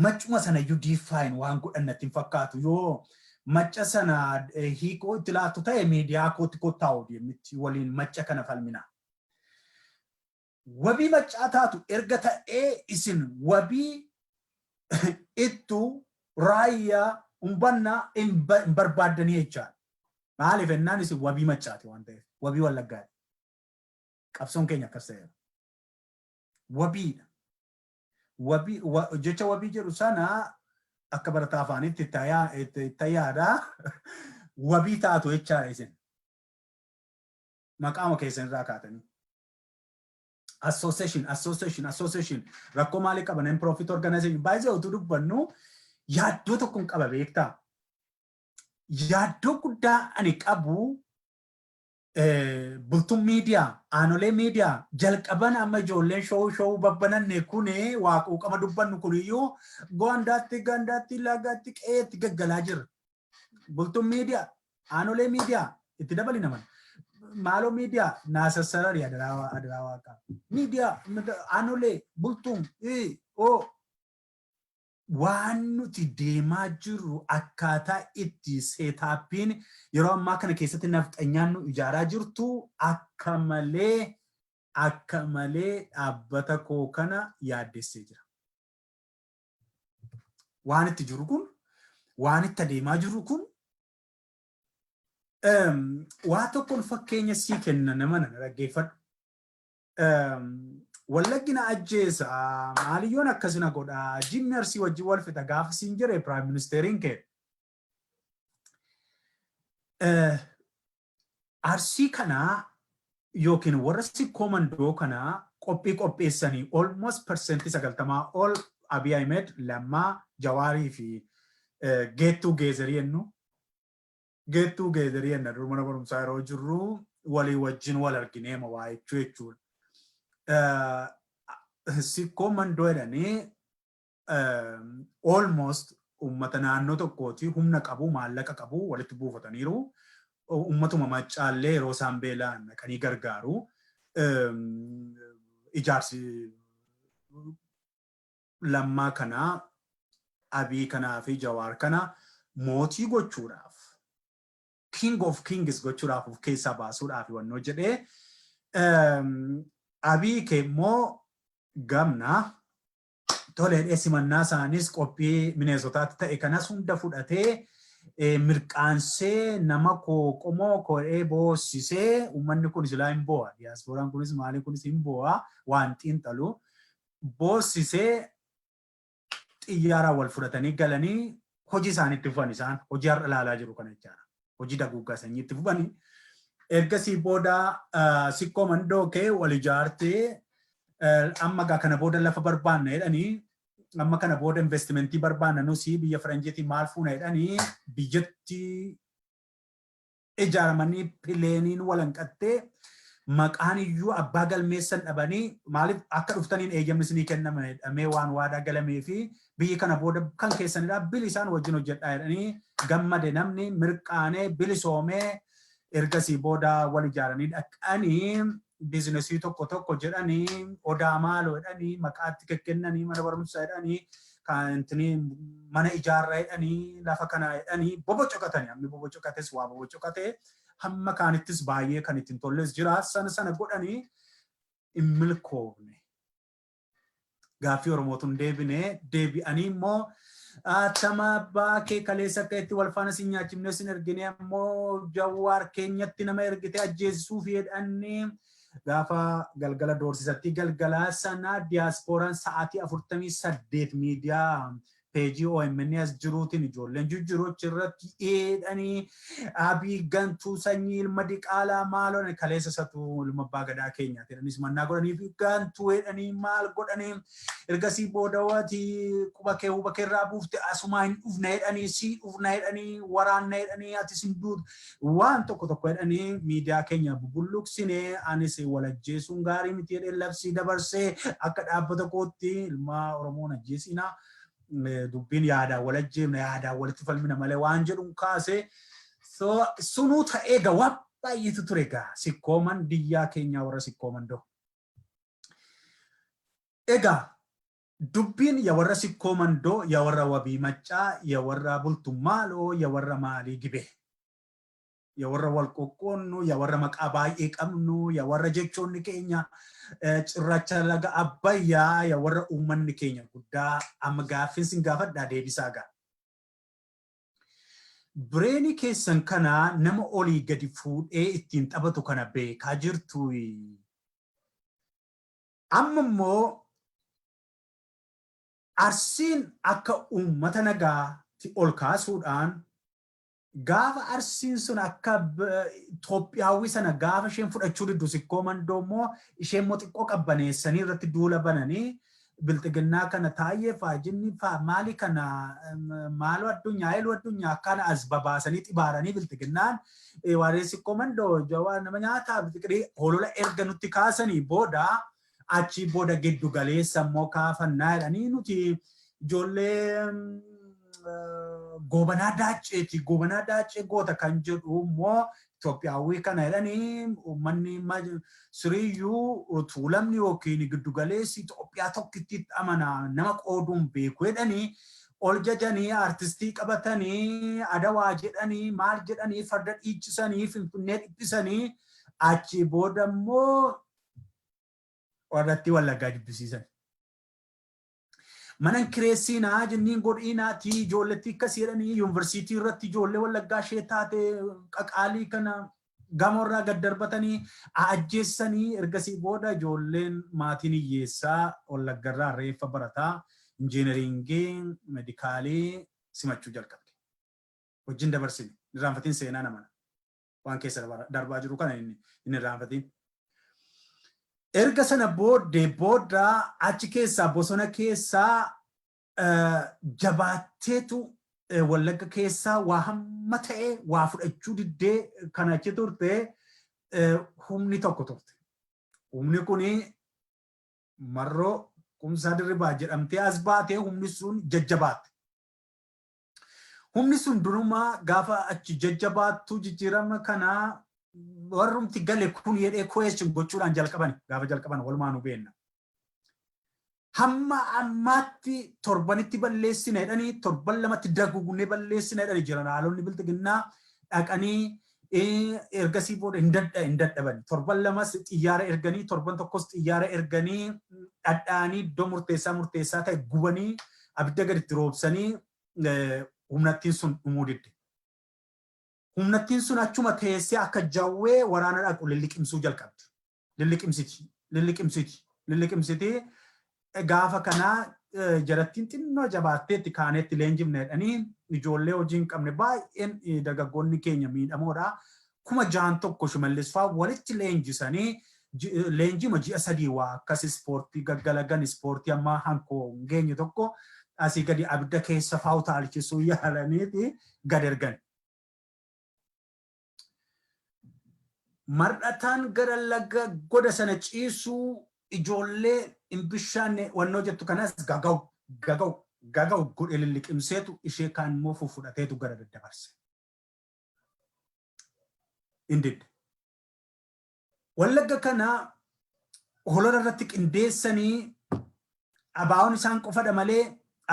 maccuma sana iyyuu deeffaayin waan godhan natti hin fakkaatu yoo macca sana hiikoo itti laattu ta'e miidiyaa kootti kottaa ODM'tti waliin macca kana falmina. Wabii maccaa taatu erga ta'ee isin wabii ittu raayyaa umbannaa hin barbaaddanii jechaadha. Maaliif ennaan isin wabii maccaati waan ta'eef wabii Wallaggaati. Qabsoon keenya akkas ta'eera. Wabiidha. Jecha wabii jedhu sana akka barataa afaanitti itti yaada wabii taatu jechaadha isin. Maqaama keessan irraa kaatanii. Association rakkoo maalii qaban non-profit organization baay'ee utuu dubbannu yaaddoo tokkoon qaba beektaa. Yaaddoo guddaa ani qabu bultuun miidiyaa aanolee miidiyaa jalqaban amma ijoolleen showuu babbananne kuni waaquu qama dubbannu kuniyyuu gandaatti lagaatti qeetti gaggalaa jira. Bultuun miidiyaa aanolee miidiyaa itti dabali naman. Maaloo miidiyaa naasasararii adaraa waaqaa. Miidiyaa aanolee bultuun waan nuti deemaa jirru akkaataa itti seetaappiin yeroo ammaa kana keessatti nafxanyaan nu ijaaraa jirtu akka malee dhaabbata koo kana yaaddessee jira. Waan itti jiru kun waan itti adeemaa jiru kun waa tokkoon fakkeenya sii kenna nama na dhaggeeffadhu. Wallaggi na ajjeesa maaliyyoon akkasina godha Jimmy Arsii wajjin wal fixa gaafa siin jire Prime Ministeriin kee. Arsii kanaa yookiin warra si komandoo kanaa qopheessanii almost percentii 90 ol Abiy Ahmed Lammaa Jawaarii fi Geettuu Geezarii jennu. Geettuu Geezarii jenna dur mana barumsaa yeroo jirru walii wajjin wal arginee ma waa jechuudha. Si komandoo jedhanii almost ummata naannoo tokkooti humna qabu maallaqa qabu walitti buufataniiru ummatuma maccaallee yeroo isaan beelaan dhaqanii gargaaru ijaarsi lammaa kana Abii kanaa fi Jawaar kana mootii gochuudhaaf king of kings gochuudhaaf of keessaa baasuudhaaf wannoo jedhee Abii keemmoo gamna tolee simannaa isaanis qophii Minnesotaatti ta'e kanas hunda fudhatee mirqaansee nama qomoo ko'ee boossisee uummanni kun silaa hin boo'a diyaaspooraan kunis maalii kunis hin boo'a waan xiinxalu boossisee xiyyaaraan wal fudhatanii galanii hojii isaaniitti fufan isaan hojii har'a ilaalaa jiru kana jechaadha hojii daguuggaa sanyiitti fufanii ergasii booda sikkoo mandoo kee wal ijaartee amma gaa kana booda lafa barbaanna jedhanii amma kana booda investimentii barbaanna nusi biyya faranjiitii maal fuuna jedhanii biyyatti ijaaramanii pileeniin walanqattee maqaan iyyuu abbaa galmeessan dhabanii maaliif akka dhuftaniin eeyyamni isinii kenname jedhamee waan waadaa galamee fi biyyi kana booda kan keessanidha bilisaan wajjin hojjedhaa jedhanii gammade namni mirqaanee bilisoomee ergasii booda wal ijaaranii dhaqanii bizinesii tokko jedhanii odaa maaloo jedhanii maqaatti kennanii mana barumsaa jedhanii kaantini mana ijaarraa jedhanii lafa kana jedhanii bobocoqatanii ammi bobocoqates waa bobocoqatee hamma kaanittis baay'ee kan ittiin tolles jira sana godhanii hin milkoofne gaaffii oromootuun deebi'anii immoo Atama baakee kaleessa akka itti wal faana si nyaachifne sin ergine ammoo Jawaar keenyatti nama ergite ajjeesisuuf jedhanii gaafa galgala doorsisatti galgala sana diyaaspooraan sa'aatii 48 miidiyaa peejii OMN as jiruutiin ijoolleen jijjiiroochi irratti jedhanii Abii gantuu sanyii ilma diqaalaa maaloon kaleessa satu ilma abbaa gadaa keenyaati jedhanis mannaa godhanii fi gantuu jedhanii maal godhanii ergasii booda waati quba kee huba keerraa buufte asumaa hin dhufna jedhanii sii dhufna jedhanii waraanna jedhanii atis hin duutu waan tokko jedhanii miidiyaa keenya bubulluqsinee anis walajjeesuun gaarii miti jedhee labsii dabarsee akka dhaabbata kootti ilma Oromoon ajjeesinaa dubbiin yaadaan wal ajjeefna yaadaan walitti falmina malee waan jedhuun kaase sunuu ta'ee gawaa baay'eetu ture gaa sikkooman biyyaa keenyaa warra sikkooman doo. Egaa dubbiin yaa warra sikkooman doo yaa warra wabii maccaa yaa warra bultummaaloo yaa warra maalii gibee yaa warra wal qoqqoonnu yaa warra maqaa baay'ee qabnu yaa warra jechoonni keenya cirracha laga abbayyaa yaa warra uummanni keenya guddaa amma gaaffiin sin gaafadhaa deebisaa gaa. Bireeni keessan kana nama olii gadi fuudhee ittiin taphatu kana beekaa jirtu. Amma immoo Arsiin akka uummata nagaatti ol kaasuudhaan gaafa Arsiin sun akka Itoophiyaawwi sana gaafa isheen fudhachuu diddu sikkooman doommoo isheen moo xiqqoo qabbaneessanii irratti duula bananii biltiginnaa kana taayee faajinni maali kana maaloo addunyaa eeluu addunyaa kana as babaasanii xibaaranii biltiginnaan waaree sikkooman doo Jawaar nama nyaataa biltigirii holola erga nutti kaasanii booda achi booda giddu galeessa immoo kaafannaa jedhanii nuti ijoollee gobanaa daacee goota kan jedhu immoo Itoophiyaawwi kana jedhanii uummanni siriyyuu tuulamni yookiin giddu galeessi Itoophiyaa tokkitti amanaa nama qooduun beeku jedhanii ol jajanii artistii qabatanii adawaa jedhanii maal jedhanii farda dhiichisanii finfinnee dhiphisanii achi booda immoo warratti wallaggaa jibbisiisan. Manan kireessinaa jenniin godhiinaati ijoolletti akkasii jedhanii yuunivarsiitii irratti ijoollee wallaggaa ishee taate qaqaalii kana gamoorraa gad darbatanii ajjeessanii ergasii booda ijoolleen maatiin hiyyeessaa wallaggarraa reeffa barataa injiineriingii medikaalii simachuu jalqabde. Hojiin dabarsine irraanfatiin seenaa namana waan keessa darbaa jiru kana inni irraanfatiin. Erga sana booda achi keessaa bosona keessaa jabaatteetu wallagga keessaa waa hamma ta'e waa fudhachuu diddee kana achi turte humni tokko turte. Humni kuni marroo Kumsaa Dirribaa jedhamtee as baatee humni sun jajjabaatte. Humni sun durumaa gaafa achi jajjabaattuu jijjiirama kanaa warrumti gale kun jedhee question gochuudhaan jalqaban gaafa jalqaban walumaa nu beenna. Hamma ammaatti torbanitti balleessina jedhanii torban lamatti daguugnee balleessina jedhanii jeneraalonni biltiginnaa dhaqanii ergasii booda hin dadhaban. Torban lamas xiyyaara erganii torban tokkos xiyyaara erganii dhadhaanii iddoo murteessaa ta'e gubanii abidda gaditti roobsanii humnattiin sun dhumuu didde. Humnattiin sun achuma teessee akka jawwee waraana dhaqu lilliqimsuu jalqabdi. Lilliqimsiti. Gaafa kanaa jarattiin xinnoo jabaatteetti kaanetti leenjifne jedhanii ijoollee hojii hin qabne baay'een dargaggoonni keenya miidhamoodha. 61,000 Shimallis fa'aa walitti leenjisanii leenjima ji'a 3 waa akkas ispoortii gaggalagan ispoortii ammaa hankoo hin geenye tokko asii gadi abidda keessa fa'aa utaalchisuu yaalaniiti gad ergan. Mar'ataan gara laga goda sana ciisuu ijoollee in bishaanne wannoo jettu kanas gagaw godhe lilliqimseetu ishee kaan immoo fudhateetu gara daddabarse. Indidde. Wallagga kana holola irratti qindeessanii abaawoon isaan qofadha malee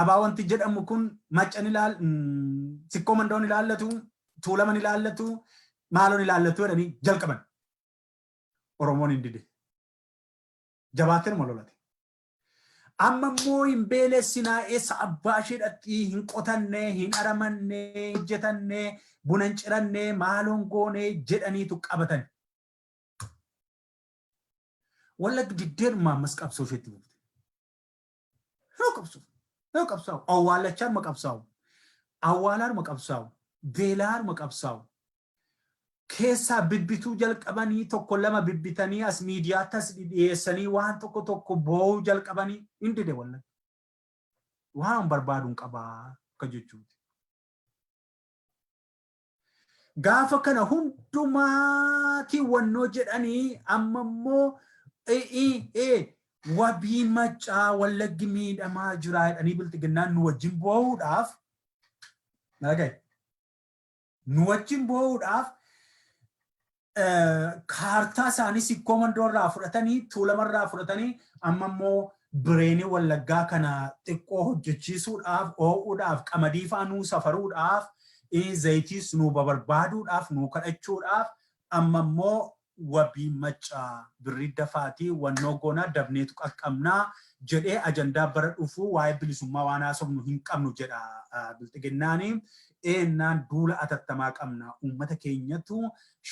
abaawanti jedhamu kun maccan sikkoo mandoon ilaallatu tuulaman ilaallatu maaloon ilaallatu jedhanii jalqaban. Oromoon indidde. Jabaateen mololate. Amma immoo hin beelessinaa eessa abbaa isheedhatti hin qotanne hin aramanne hojjetanne buna hin ciranne maaloon goone jedhaniitu qabatan. Wallaggi diddeerumaa ammas qabsoo isheetti buufte. Yoo qabsaa'u. Awwaalachaan ma qabsaa'u. Awwaalaan ma qabsaa'u. Beelaan ma qabsaa'u. Keessaa bibbituu jalqabanii tokko lama bibbitanii as miidiyaatti as dhiyeessanii waan tokko boo'uu jalqabanii hin dide wallaggi. Waan barbaaduun qabaa akka jechuuti. Gaafa kana hundumaatii wannoo jedhanii amma immoo wabii maccaa wallaggi miidhamaa jira jedhanii biltiginnaan nu wajjin boo'uudhaaf kaartaa isaanii sikkoo mandoorraa fudhatanii tuulamarraa fudhatanii amma immoo bireenii wallaggaa kana xiqqoo hojjechiisuudhaaf oo'uudhaaf qamadii fa'aa nuu safaruudhaaf zayitiis nuu barbaaduudhaaf nuu kadhachuudhaaf amma immoo wabii maccaa birrii dafaatii wannoo goonaa dabneetu qaqqabnaa jedhee ajandaa bara dhufuu waa'ee bilisummaa waan haasofnu hin qabnu jedha biltiginnaanii. Eenaan duula atattamaa qabna uummata keenyatu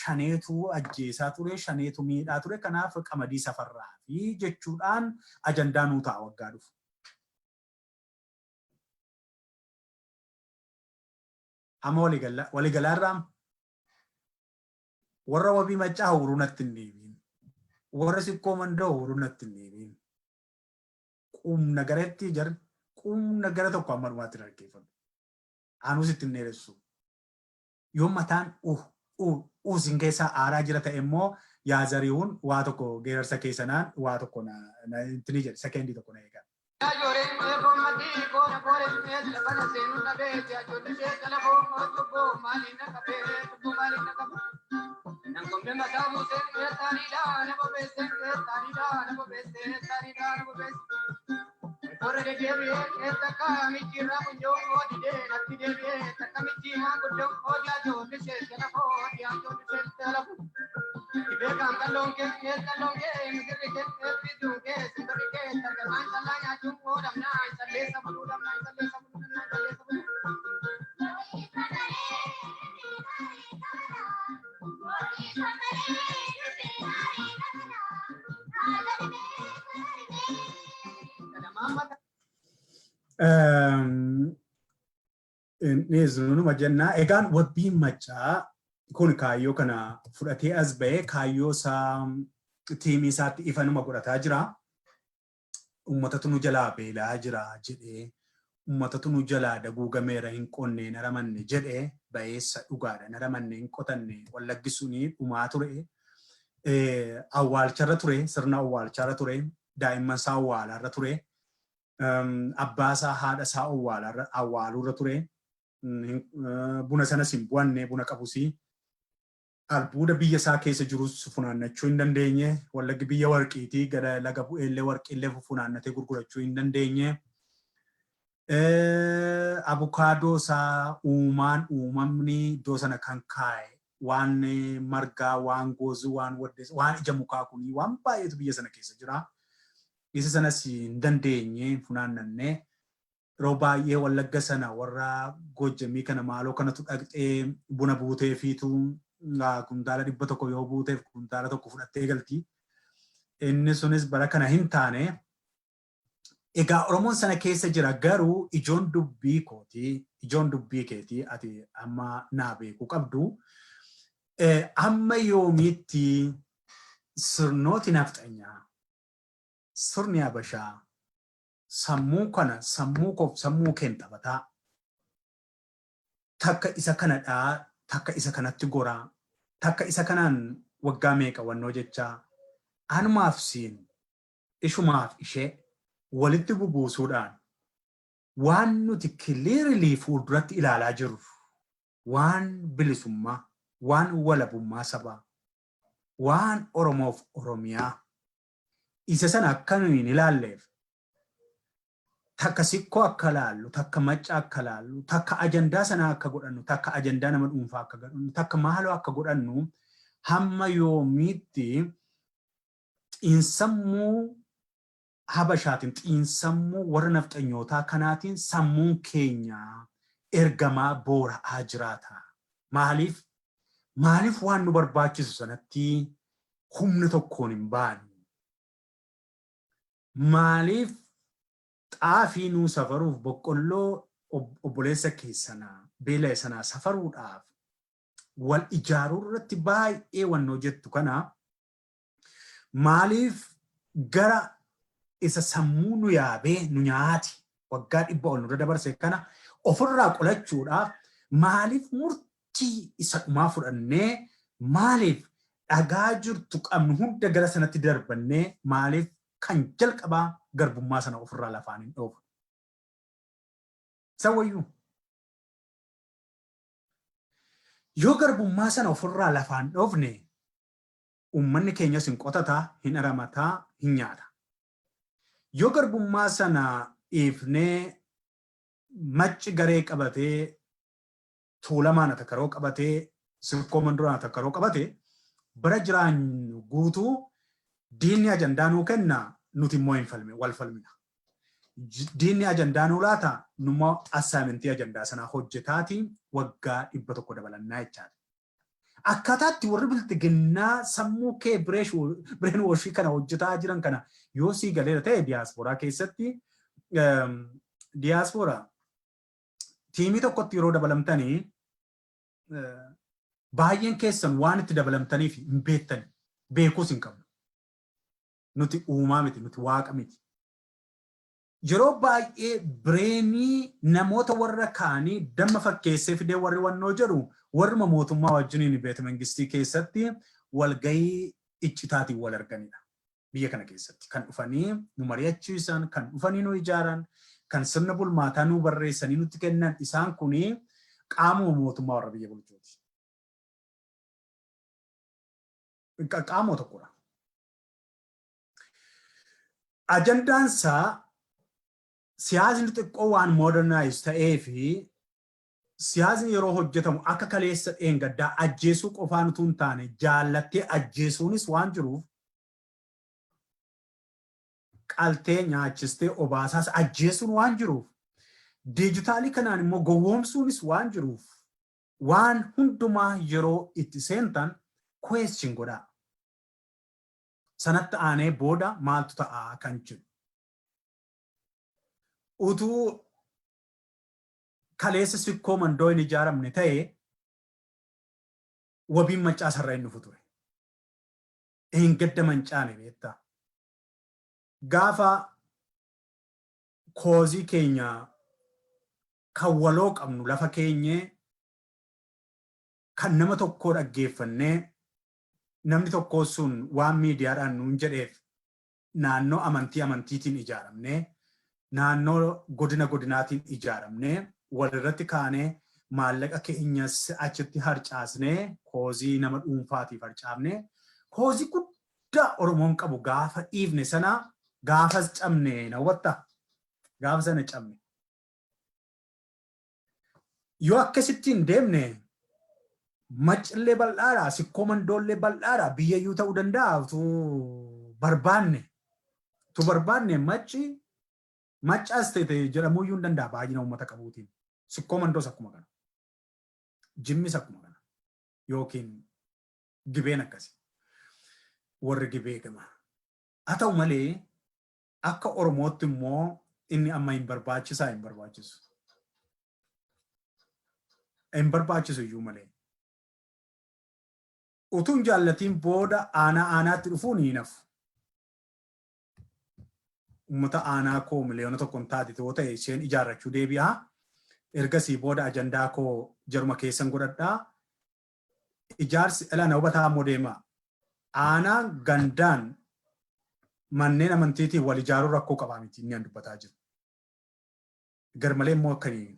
shaneetu ajjeesaa ture shaneetu miidhaa ture kanaaf qamadii safarraa fi jechuudhaan ajandaa nuu ta'a waggaa dhufu. Amma waliigalaarraa warra wabii maccaa huruu natti hin deebiin. Warra sikkoo mandoo huruu natti hin deebiin. Qumna garatti jar qumna gara tokko amma dhumaatti dhaggeeffatu. Anus ittiin dheeressu. Yoo mataan usin keessaa aaraa jira ta'e immoo yaazariiwwan waa tokko geerarsa keessanaan waa tokko ittiin jedhe sekendii tokko na eegaa. Ora de devi esta kamichi rapunjo odide natti devi esta kamichi manguddo odia jo nise jana odia jo nise talapu ibe kangalonge migirike pidunge sindurike targaman salanya jum odam na salle sabulu na Numa jennaa egaan wabii maccaa kun kaayyoo kana fudhatee as ba'ee kaayyoo isaa tiimii isaatti ifanuma godhataa jira. Uummatatu nu jalaa beelaa jira jedhee uummatatu nu jalaa daguugameera hin qonne naramanne jedhee ba'eessa dhugaadha naramanne hin qotanne wallaggi sunii dhumaa ture. Awwaalcharra ture sirna awwaalcharra ture daa'imman isaa awwaalarra ture. Abbaasaa haadha isaa awwaaluurra ture buna sanas hin bu'anne buna qabusii albuuda biyya isaa keessa jirus funaannachuu hin dandeenye wallaggi biyya warqiitii gara laga bu'eellee warqiillee funaannatee gurgurachuu hin dandeenye abukaadoo isaa uumamni iddoo sana kan kaa'e waan margaa waan goozuu waan waddees waan ija mukaa kunii waan baay'eetu biyya sana keessa jira isa sanas hin dandeenye funaannannee yeroo baay'ee wallagga sana warra Gojjamii kana maaloo kanatu dhaqxee buna buutee fiitu kuntaala 100 yoo buuteef kuntaala 1 fudhattee galti. Inni sunis bara kana hin taane. Egaa Oromoon sana keessa jira garuu ijoon dubbii kooti ijoon dubbii keetii ati amma naa beekuu qabdu. Amma yoomiitti sirnooti nafxanyaa sirni Habashaa sammuu kana sammuu koof sammuu keen taphataa takka isa kanadhaa takka isa kanatti goraa takka isa kanaan waggaa meeqa wannoo jechaa anumaaf siin ishumaaf ishee walitti bubuusuudhaan waan nuti kiliirilii fuulduratti ilaalaa jirru waan bilisummaa waan walabummaa sabaa waan Oromoof Oromiyaa isa sana akka nuyi hin ilaalleef takka sikkoo akka laallu takka macca akka laallu takka ajandaa sana akka godhannu takka ajandaa nama dhuunfaa akka godhannu takka maaloo akka godhannu hamma yoomiitti xiinsammuu Habashaatiin xiinsammuu warra nafxanyootaa kanaatiin sammuun keenya ergamaa boora'aa jiraata. Maaliif waan nu barbaachisu sanatti humna tokkoon hin baanu? Maaliif xaafii nuu safaruuf boqqolloo obboleessa keessanaa beela sanaa safaruudhaaf wal ijaaruu irratti baay'ee wannoo jettu kana maaliif gara isa sammuu nu yaabee nu nyaati waggaa 100 ol nurra dabarse kana ofirraa qolachuudhaaf maaliif murtii isa dhumaa fudhannee maaliif dhagaa jirtu qabnu hunda gara sanatti darbannee maaliif kan jalqabaa garbummaa sana ofirraa lafaan hin dhoofu. Sawayyuu. Yoo garbummaa sana ofirraa lafaan dhoofne uummanni keenyas hin qotataa, hin aramataa, hin nyaata. Yoo garbummaa sana dhiifnee macci garee qabatee tuulamaan Atakaroo qabatee Sikkoo Manduraan Atakaroo qabatee bara jiraanyu guutuu diinni ajandaa nuu kenna nuti immoo hin falme wal falmina. Diinni ajandaa nuu laata nummoo assaayimentii ajandaa sanaa hojjetaatiin waggaa 100 dabalannaa jechaadha. Akkaataatti warri biltiginnaa sammuu kee bireen washii kana hojjetaa jiran kana yoo sii galeera ta'e diyaaspooraa keessatti diyaaspooraa tiimii tokkotti yeroo dabalamtanii baay'een keessan waan itti dabalamtaniif hin beektani beekuus hin qabnu. Nuti uumaa miti nuti waaqa miti. Yeroo baay'ee bireenii namoota warra kaanii damma fakkeessee fidee warri wannoo jedhu warruma mootummaa wajjiniin beeta mangistii keessatti walgahii iccitaatiin wal arganidha. Biyya kana keessatti kan dhufanii nu mari'achiisan kan dhufanii nu ijaaran kan sirna bulmaataa nu barreessanii nutti kennan isaan kunii qaamuma mootummaa warra biyya bulchuuti. Qaamoo tokkodha. Ajandaansaa siyaasni xiqqoo waan modernize ta'ee fi siyaasni yeroo hojjetamu akka kaleessa dheengaddaa ajjeesuu qofaan utuu hin taane jaallattee ajjeesuunis waan jiruuf qaltee nyaachistee obaasaas ajjeesuun waan jiruuf diijitaalii kanaan immoo gowwoomsuunis waan jiruuf waan hundumaa yeroo itti seentan question godhaa. Sanatti aanee booda maaltu ta'aa kan jiru. Utuu kaleessa Sikkoo Mandoo hin ijaaramne ta'e wabiin maccaa sarara inni dhufu ture. Hin gadda mancaane beektaa. Gaafa koozii keenya kan waloo qabnu lafa keenyee kan nama tokkoo dhaggeeffannee namni tokko sun waan miidiyaadhaan nuun jedheef naannoo amantiitiin ijaaramnee naannoo godinaatiin ijaaramnee walirratti kaanee maallaqa keenyas achitti harcaasnee koozii nama dhuunfaatiif harcaafne koozii guddaa Oromoon qabu gaafa dhiifne sana gaafas cabne na hubatta gaafa sana cabne yoo akkasittiin deemne maccillee bal'aadhaa sikkoo mandoollee bal'aadhaa biyyayyuu ta'uu danda'a tu barbaanne maccaas ta'e jedhamuuyyuu hin danda'a baay'ina uummata qabuutiin sikkoo mandoos akkuma kana jimmis akkuma kana yookiin gibeen akkasi warri gibee gama haa ta'u malee akka Oromootti immoo inni amma hin barbaachisu iyyuu malee utuun jaallatiin booda aanaatti dhufuun hin hafu ummata aanaa koo miliyoona tokkoon taate yoo ta'e isheen ijaarrachuu deebi'a ergasii booda ajandaa koo jaruma keessan godhadhaa ijaarsi ala na hubataa ammoo deema aanaa gandaan manneen amantiitiin wal ijaaruu rakkoo qabaa miti inni an dubbataa jiru garmalee immoo akkanii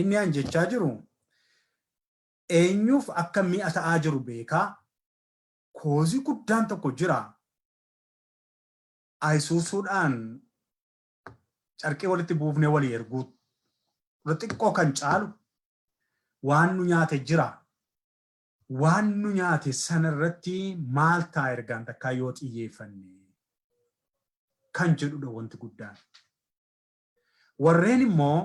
inni an jechaa jiru eenyuuf akka mi'a ta'aa jiru beekaa koozii guddaan tokko jira ayisuusuudhaan carqee walitti buufnee walii erguu xiqqoo kan caalu waan nu nyaate jira waan nu nyaate sana irratti maal ta'a ergaan takkaa yoo xiyyeeffanne kan jedhudha wanti guddaan warreen immoo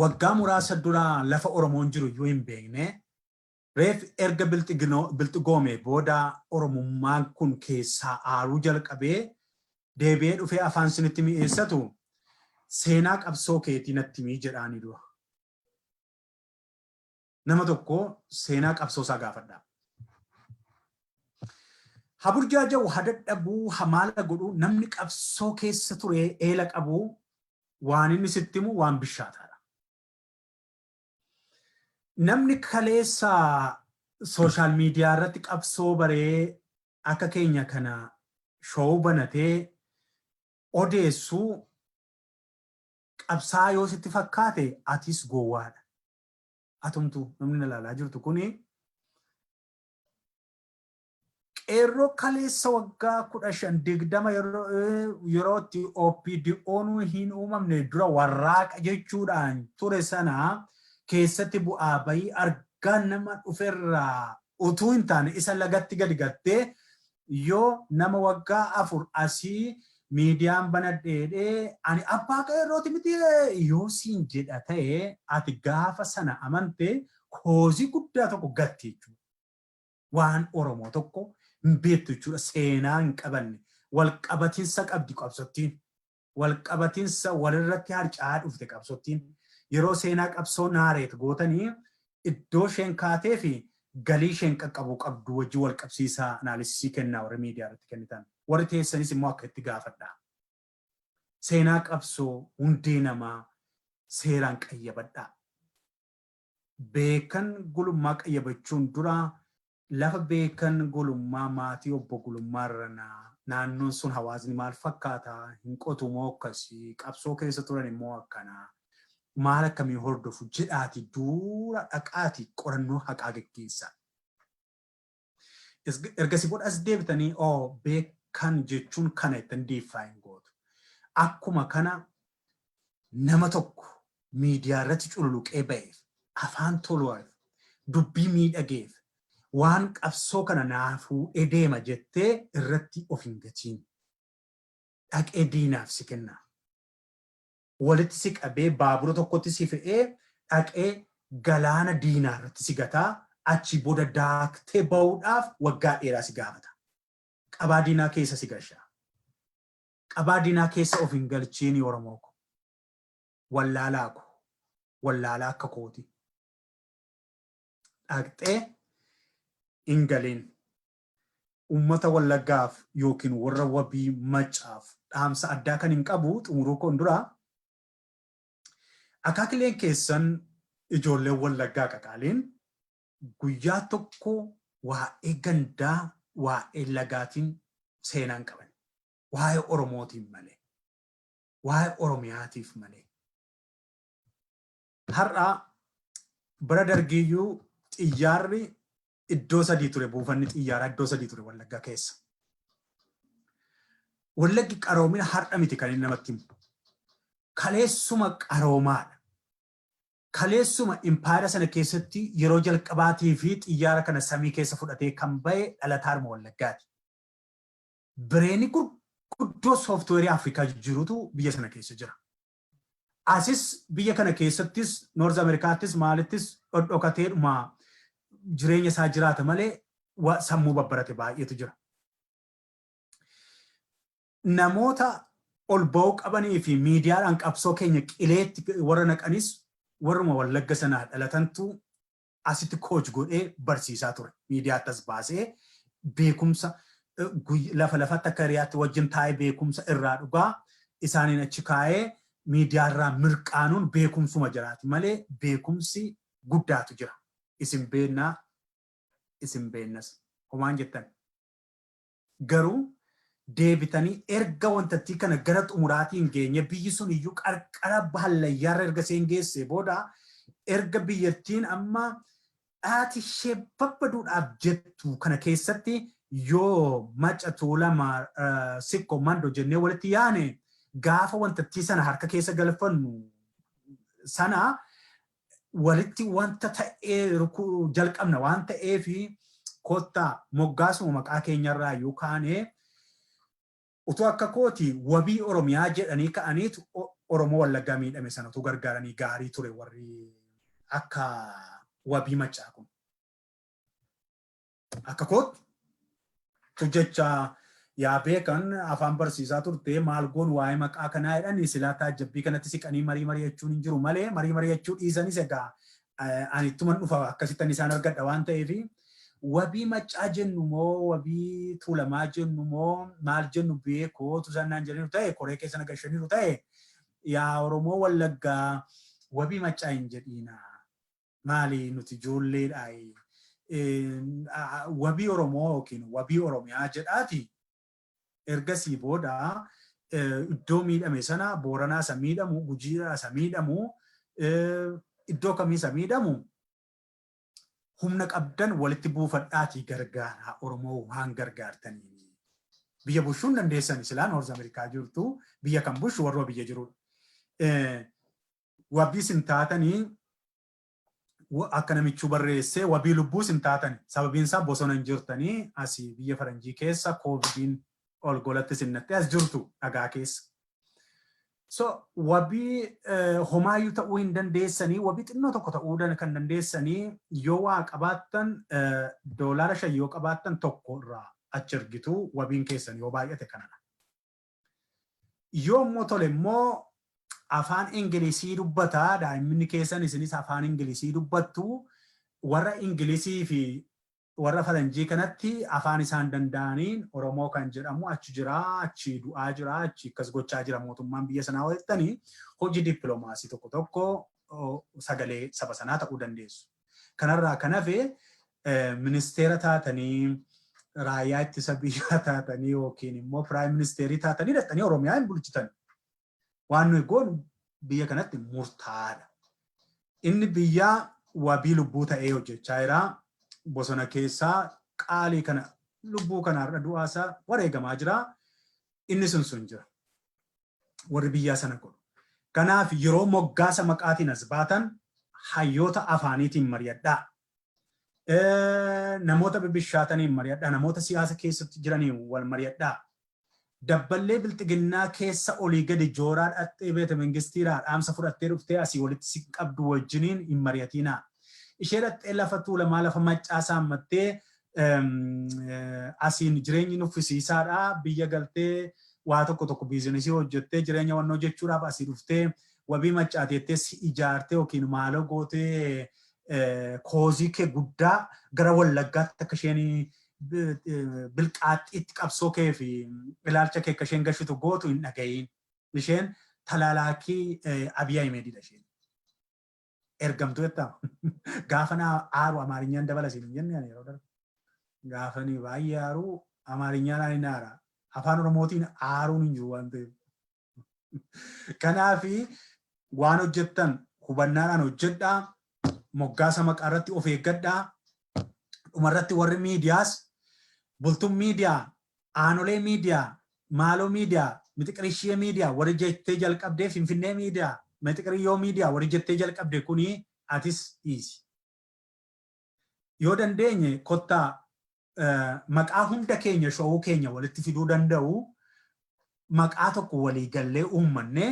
waggaa muraasa dura lafa Oromoon jiru iyyuu hin beekne reef erga bilxigoome booda Oromummaan kun keessaa aaruu jalqabee deebi'ee dhufee afaan sinitti mi'eessatu seenaa qabsoo keetii natti mii jedhaanii dura nama tokko seenaa qabsoo isaa gaafadha haburjaaja'u hadadhabuu hamaala godhu namni qabsoo keessa ture eela qabu waan inni sitti himu waan bishaataadha namni kaleessa sooshaal miidiyaa irratti qabsoo baree akka keenya kana showuu banatee odeessuu qabsaa yoo sitti fakkaate atis gowwaadha. Atumtu namni ilaalaa jirtu kuni qeerroo kaleessa waggaa 15-20 yerootti OPDO'n hin uumamne dura warraaqa jechuudhaan ture sana keessatti bu'aa bayii argaan nama dhuferraa utuu hin taane isa lagatti gadi gattee yoo nama waggaa 4 asii miidiyaan banadheedhee ani abbaa qeerrooti miti yoo siin jedha ta'e ati gaafa sana amante koozii guddaa tokko gatti jechuudha. Waan Oromoo tokko hin beektu jechuudha seenaa hin qabanne walqabatiinsa qabdi qabsottiin walqabatiinsa walirratti harca'aa dhufte qabsottiin yeroo seenaa qabsoo naareet gootanii iddoo isheen kaatee fi galii isheen qaqqabuu qabdu wajjin wal qabsiisaa anaalisisii kennaa warra miidiyaa irratti kennitan. Warri teessanis immoo akka itti gaafadha. Seenaa qabsoo hundee namaa seeraan qayyabadha. Beekan gulummaa qayyabachuun dura lafa beekan gulummaa maatii obbo gulummaa irra naannoon sun hawaasni maal fakkaata hin qotu moo akkasii qabsoo keessa turan immoo akkanaa maal akkamii hordofu jedhaati dura dhaqaati qorannoo haqaa geggeessa. Ergasii booda as deebitanii beekan jechuun kana ittiin deeffaayin gootu. Akkuma kana nama tokko miidiyaa irratti cululuqee ba'eef afaan toluuf dubbii miidhageef waan qabsoo kana naafuu edeema jettee irratti of hin gatiin. Dhaqee diinaaf si kenna. Walitti si qabee baabura tokkotti si fe'ee dhaqee galaana diinaa irratti si gataa achi booda daaktee ba'uudhaaf waggaa dheeraa si gaafata. Qabaa diinaa keessa si galcha. Qabaa diinaa keessa of hin galchiin Oromoo ko. Wallaalaa ko. Wallaalaa akka kooti. Dhaqxee hin galiin. Uummata Wallaggaaf yookiin warra wabii maccaaf dhaamsa addaa kan hin qabu xumuruu koon dura akaakileen keessan ijoollee Wallaggaa qaqaaliin guyyaa tokko waa'ee gandaa waa'ee lagaatiin seenaan qaban. Waa'ee Oromootiin malee. Waa'ee Oromiyaatiif malee. har'a bara dargiyyuu xiyyaarri iddoo sadii ture buufanni xiyyaaraa iddoo sadii ture Wallaggaa keessa. Wallaggi qaroomina har'a miti kan inni namatti himu. Kaleessuma qaroomaadha. Kaleessuma impaayera sana keessatti yeroo jalqabaatii fi xiyyaara kana samii keessa fudhatee kan ba'e dhalataaruma Wallaggaati. Bireeni gurguddoo sooftiweerii Afrikaa jirutu biyya sana keessa jira. Asis biyya kana keessattis Noorz Ameerikaattis maalittis dhokatee jireenya isaa jiraata malee sammuu babbarate baay'eetu jira. Namoota ol ba'uu qabanii fi miidiyaadhaan qabsoo keenya qileetti warra naqanis warruma Wallagga sanaa dhalatantu asitti coach godhee barsiisaa ture. Miidiyaattas baasee beekumsa lafa lafatti akka hiriyaatti wajjin taa'ee beekumsa irraa dhugaa isaaniin achi kaa'ee miidiyaarraa mirqaanuun beekumsuma jiraati malee beekumsi guddaatu jira. Isin beennaa, isin beennas. Homaan jettan. Garuu deebitanii erga wantattii kana gara xumuraatiin geenye biyyi sun iyyuu qarqara bahallayyaarra erga seen geesse booda erga biyyattiin amma dhaati ishee babbaduudhaaf jettu kana keessatti yoo Maccaa Tuulamaa Sikkoo Mandoo jennee walitti yaane gaafa wantattii sana harka keessa galfannu sana walitti wanta ta'ee jalqabna waan ta'eef kottaa moggaasuma maqaa keenyarraa yookaan utuu akka kooti wabii Oromiyaa jedhanii ka'aniitu Oromoo Wallaggaa miidhame sanatu gargaaranii gaarii ture warri akka wabii Maccaa kun. Akka kooti jecha yaa beekan afaan barsiisaa turte maal goon waa'ee maqaa kanaa jedhanii silaa taajjabbii kanatti siqanii marii mari'achuun hin jiru malee marii mari'achuu dhiisanis egaa ani ittuman dhufa akkasittan isaan argadha waan ta'eef wabii Maccaa jennu moo wabii Tuulamaa jennu moo maal jennu beekootu sannaan jedhaniiru ta'e koree keessa nagashaniiru ta'e yaa Oromoo Wallaggaa wabii Maccaa hin jedhiina maali nuti ijoolleedhaayi wabii Oromoo yookiin wabii Oromiyaa jedhaati. Ergasii booda iddoo miidhame sana Booranaa isa miidhamu, Gujiidhaa isa miidhamu, iddoo kamii isa miidhamu humna qabdan walitti buufadhaatii gargaaraa Oromoo waan gargaartanii. Biyya bushuun dandeessan silaa Noorz Ameerikaa jirtu biyya kan bushu warra biyya jirudha. Wabii sin taatanii akka namichuu barreessee wabii lubbuu sin taatanii sababiin isaa bosona hin jirtanii asii biyya faranjii keessa koovidiin ol golatti sinnattee as jirtu dhagaa keessa. So wabii homaayyuu ta'uu hin dandeessanii wabii xinnoo tokko ta'uu kan dandeessanii yoo waa qabaattan doolaara 5 yoo qabaattan tokko irraa achi ergitu wabiin keessan yoo baay'ate kanadha. Yoo immoo tole immoo afaan Ingilizii dubbataa daa'imni keessan isinis afaan Ingilizii dubbattu warra Ingilizii fi warra faranjii kanatti afaan isaan danda'aniin Oromoo kan jedhamu achi jira, achi du'aa jira, achi akkas gochaa jira mootummaan biyya sanaa walittanii hojii dippiloomaasii tokko tokko sagalee saba sanaa ta'uu dandeessu. Kanarraa kan hafe ministeera taatanii raayyaa ittisa biyyaa taatanii yookiin immoo piraayim ministeerii taatanii dhattanii Oromiyaa hin bulchitan. Waan nuyi goonu biyya kanatti murtaadha. Inni biyya wabii lubbuu ta'ee hojjechaa jira. Bosona keessaa qaalii kana lubbuu kanaarra du'aasaa wareegamaa jira. Inni sun jira. Warri biyyaa sana godhu. Kanaaf yeroo moggaasa maqaatiin as baatan hayyoota afaaniitiin mari'adhaa. Namoota bibishaataniin mari'adhaa. Namoota siyaasa keessatti jiraniin wal mari'adhaa. Dabballee bilxiginnaa keessa olii gadi jooraa dhattee beeta mangistiidhaa dhaamsa fudhattee dhuftee asii walitti si qabdu wajjiniin hin mari'atinaa. Ishee dhattee lafa Tuulamaa lafa Maccaa saammattee asiin jireenyi nuffisiisaadhaa biyya galtee waa tokko biizinesii hojjettee jireenya wannoo jechuudhaaf asii dhuftee wabii Maccaateettee si ijaartee yookiin maaloo gootee koozii kee guddaa gara Wallaggaatti akka isheen bilqaaxxiitti qabsoo kee fi ilaalcha kee akka isheen gashitu gootu hin dhaga'iin. Isheen talaalaakii Abiy Ahimedidha isheen. Ergamtuu jettaa gaafa naa aaru Amaarinyaan dabala siin hin jenne yeroo darbe. Gaafa ni baay'ee aaru Amaarinyaan ani naara. Afaan Oromootiin aaruun hin jiru waan ta'eef. Kanaafi waan hojjettan hubannaadhaan hojjedhaa moggaasa maqaa irratti of eeggadhaa dhumarratti warri miidiyaas bultuun miidiyaa aanolee miidiyaa maaloo miidiyaa mitiqirishee miidiyaa warri jettee jalqabdee finfinnee miidiyaa mitiqiriyoo miidiyaa warri jettee jalqabde kuni atis dhiisi yoo dandeenye kottaa maqaa hunda keenya showuu keenya walitti fiduu danda'u maqaa tokko walii gallee uummanne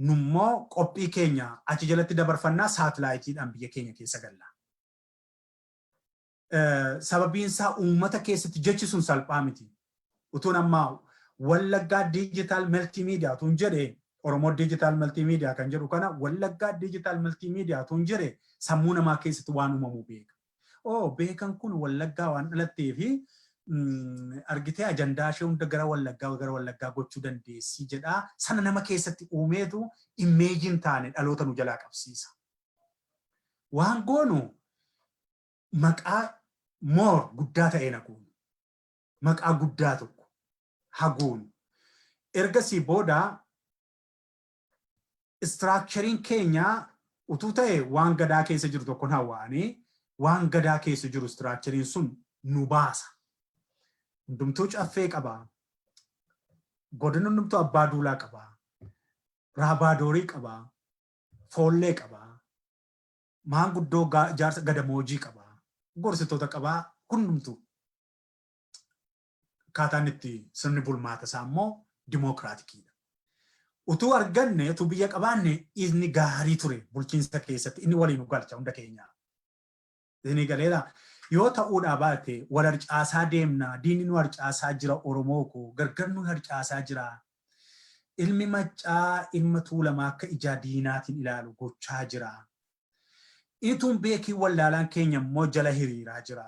nummoo qophii keenya achi jalatti dabarfannaa saatalaayitiidhaan biyya keenya keessa galla. Sababiin isaa uummata keessatti jechi sun salphaa miti. Utuun ammaa Wallaggaa digital multimedia tun jedhe Oromoo digital multimedia kan jedhu kana Wallaggaa digital multimedia tun jedhe sammuu namaa keessatti waan uumamu beeka. Beekan kun Wallaggaa waan dhalatee fi argitee ajandaa ishee hunda gara Wallaggaa gochuu dandeessi jedhaa sana nama keessatti uumeetu imeejiin taane dhaloota nu jalaa qabsiisa. Waan goonu maqaa moor guddaa ta'ee naguun maqaa guddaa tokko haguun ergasii booda istiraakchariin keenya utuu ta'e waan gadaa keessa jiru tokkon hawaanii waan gadaa keessa jiru istiraakchariin sun nu baasa. Hundumtuu caffee qabaa. Godina hundumtuu abbaa duulaa qabaa. Raabaadorii qabaa. Foollee qabaa. Maanguddoo jaarsa gadamoojii qabaa. Gorsitoota qabaa. Hundumtuu. Akkaataan itti sirni bulmaata isaa immoo dimookiraatikiidha. Utuu arganne utuu biyya qabaanne inni gaarii ture bulchiinsa keessatti inni waliin galcha hunda keenyaa. Inni galeedha. Yoo ta'uudhaa baate wal harcaasaa deemna diinni nu harcaasaa jira Oromoo ko gargar nu harcaasaa jira ilmi maccaa ilma tuulamaa akka ijaa diinaatiin ilaalu gochaa jira ituun beekii wallaalaan keenya immoo jala hiriiraa jira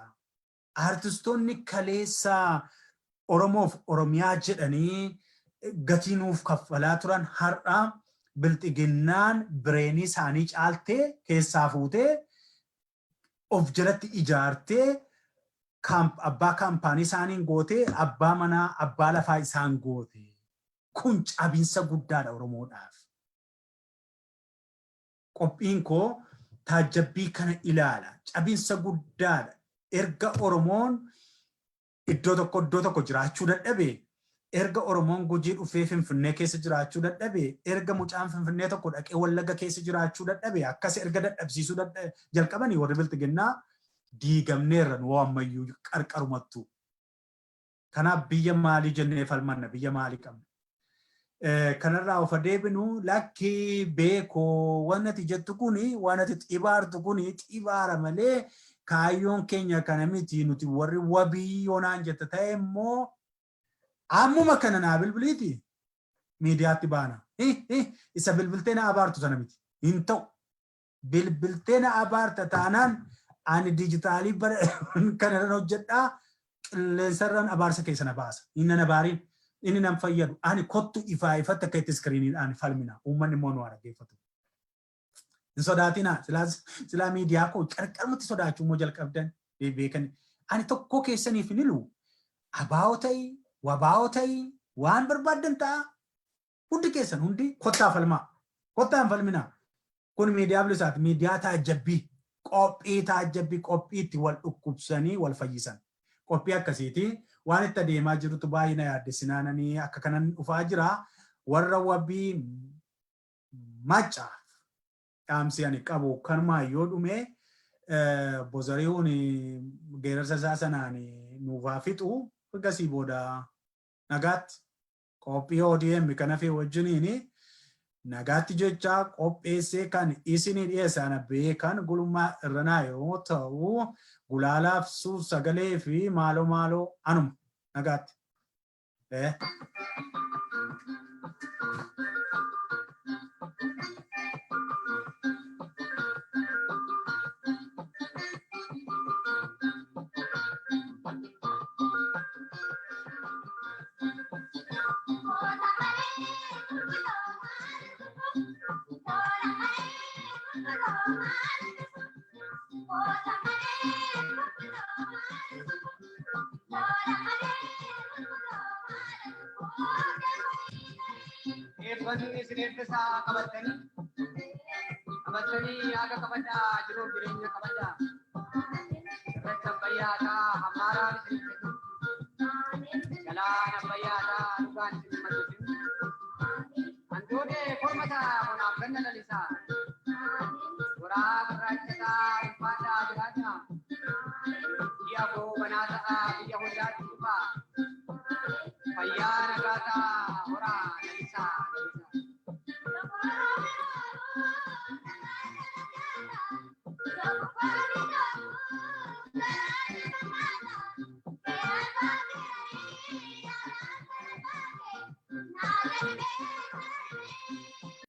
artistoonni kaleessaa Oromoof Oromiyaa jedhanii gatii nuuf kaffalaa turan har'a bilxiginnaan bireenii isaanii caaltee keessaa fuutee of jalatti ijaartee abbaa kaampaanii isaaniin gootee abbaa manaa abbaa lafaa isaan goote kun cabinsa guddaadha Oromoodhaaf. Qophiin koo taajjabbii kana ilaala cabinsa guddaadha erga Oromoon iddoo tokko jiraachuu dadhabe erga Oromoon Gujii dhufee Finfinnee keessa jiraachuu dadhabe erga mucaan Finfinnee tokko dhaqee Wallagga keessa jiraachuu dadhabe akkas erga dadhabsiisuu jalqabanii warri bilxiginnaa diigamneerra nu ammayyuu qarqarumattu. Kanaaf biyya maalii jennee falmanna biyya maalii qabna. Kanarraa of adeebinu lakki beekoo waan ati jettu kuni waan ati xibaartu kuni xibaara malee kaayyoon keenya kana miti nuti warri wabii yoonaan jetta ta'e immoo ammuma kana naa bilbiliiti miidiyaatti baana. Isa bilbiltee na abaartu sana miti. Hin ta'u. Bilbiltee na abaarta taanaan ani dijitaalii kanarran hojjedhaa qilleensarraan abaarsa keessa na baasa. Inni na baariin inni nan fayyadu. Ani kottu ifaa ifatti akka itti iskiriiniidhaan falmina. Uummanni immoo nu dhaggeeffatu. Hin sodaatinaa. Silaa miidiyaa koo qarqarumatti sodaachuu immoo jalqabdan beekani. Ani tokko keessaniif hin hilu. Abaa'oo ta'ii wabaa'oo ta'ii waan barbaadan ta'a hundi keessan hundi kottaa falmaa kottaa hin falminaa kun miidiyaa bilisaati miidiyaa taajjabbii qophii itti wal dhukkubsanii wal fayyisan qophii akkasiiti waan itti adeemaa jirutu baay'ee na yaaddessinaananii akka kanan dhufaa jira warra wabii maccaa dhaamsi ani qabu kanumaa yoo dhume bozariiwwan geerarsa isaa sanaan nuufaa fixu gasii booda nagaatti qophii ODM kana fi wajjiniini nagaatti jecha qopheessee kan isinii dhiyeessan beekan gulummaa irranaa yoo ta'u gulaalaaf suuf sagalee fi maaloo anuma nagaatti. If one is read the Sakabatani, qabatanii haga kabajaa jiruuf jireenya kabajaa. Irratti ambayyaataa hammaaraan isin fedhu. Galaan ambayyaataa dhugaan isin matutin. Hantuunee kormataa bonaaf ganna lalisaa.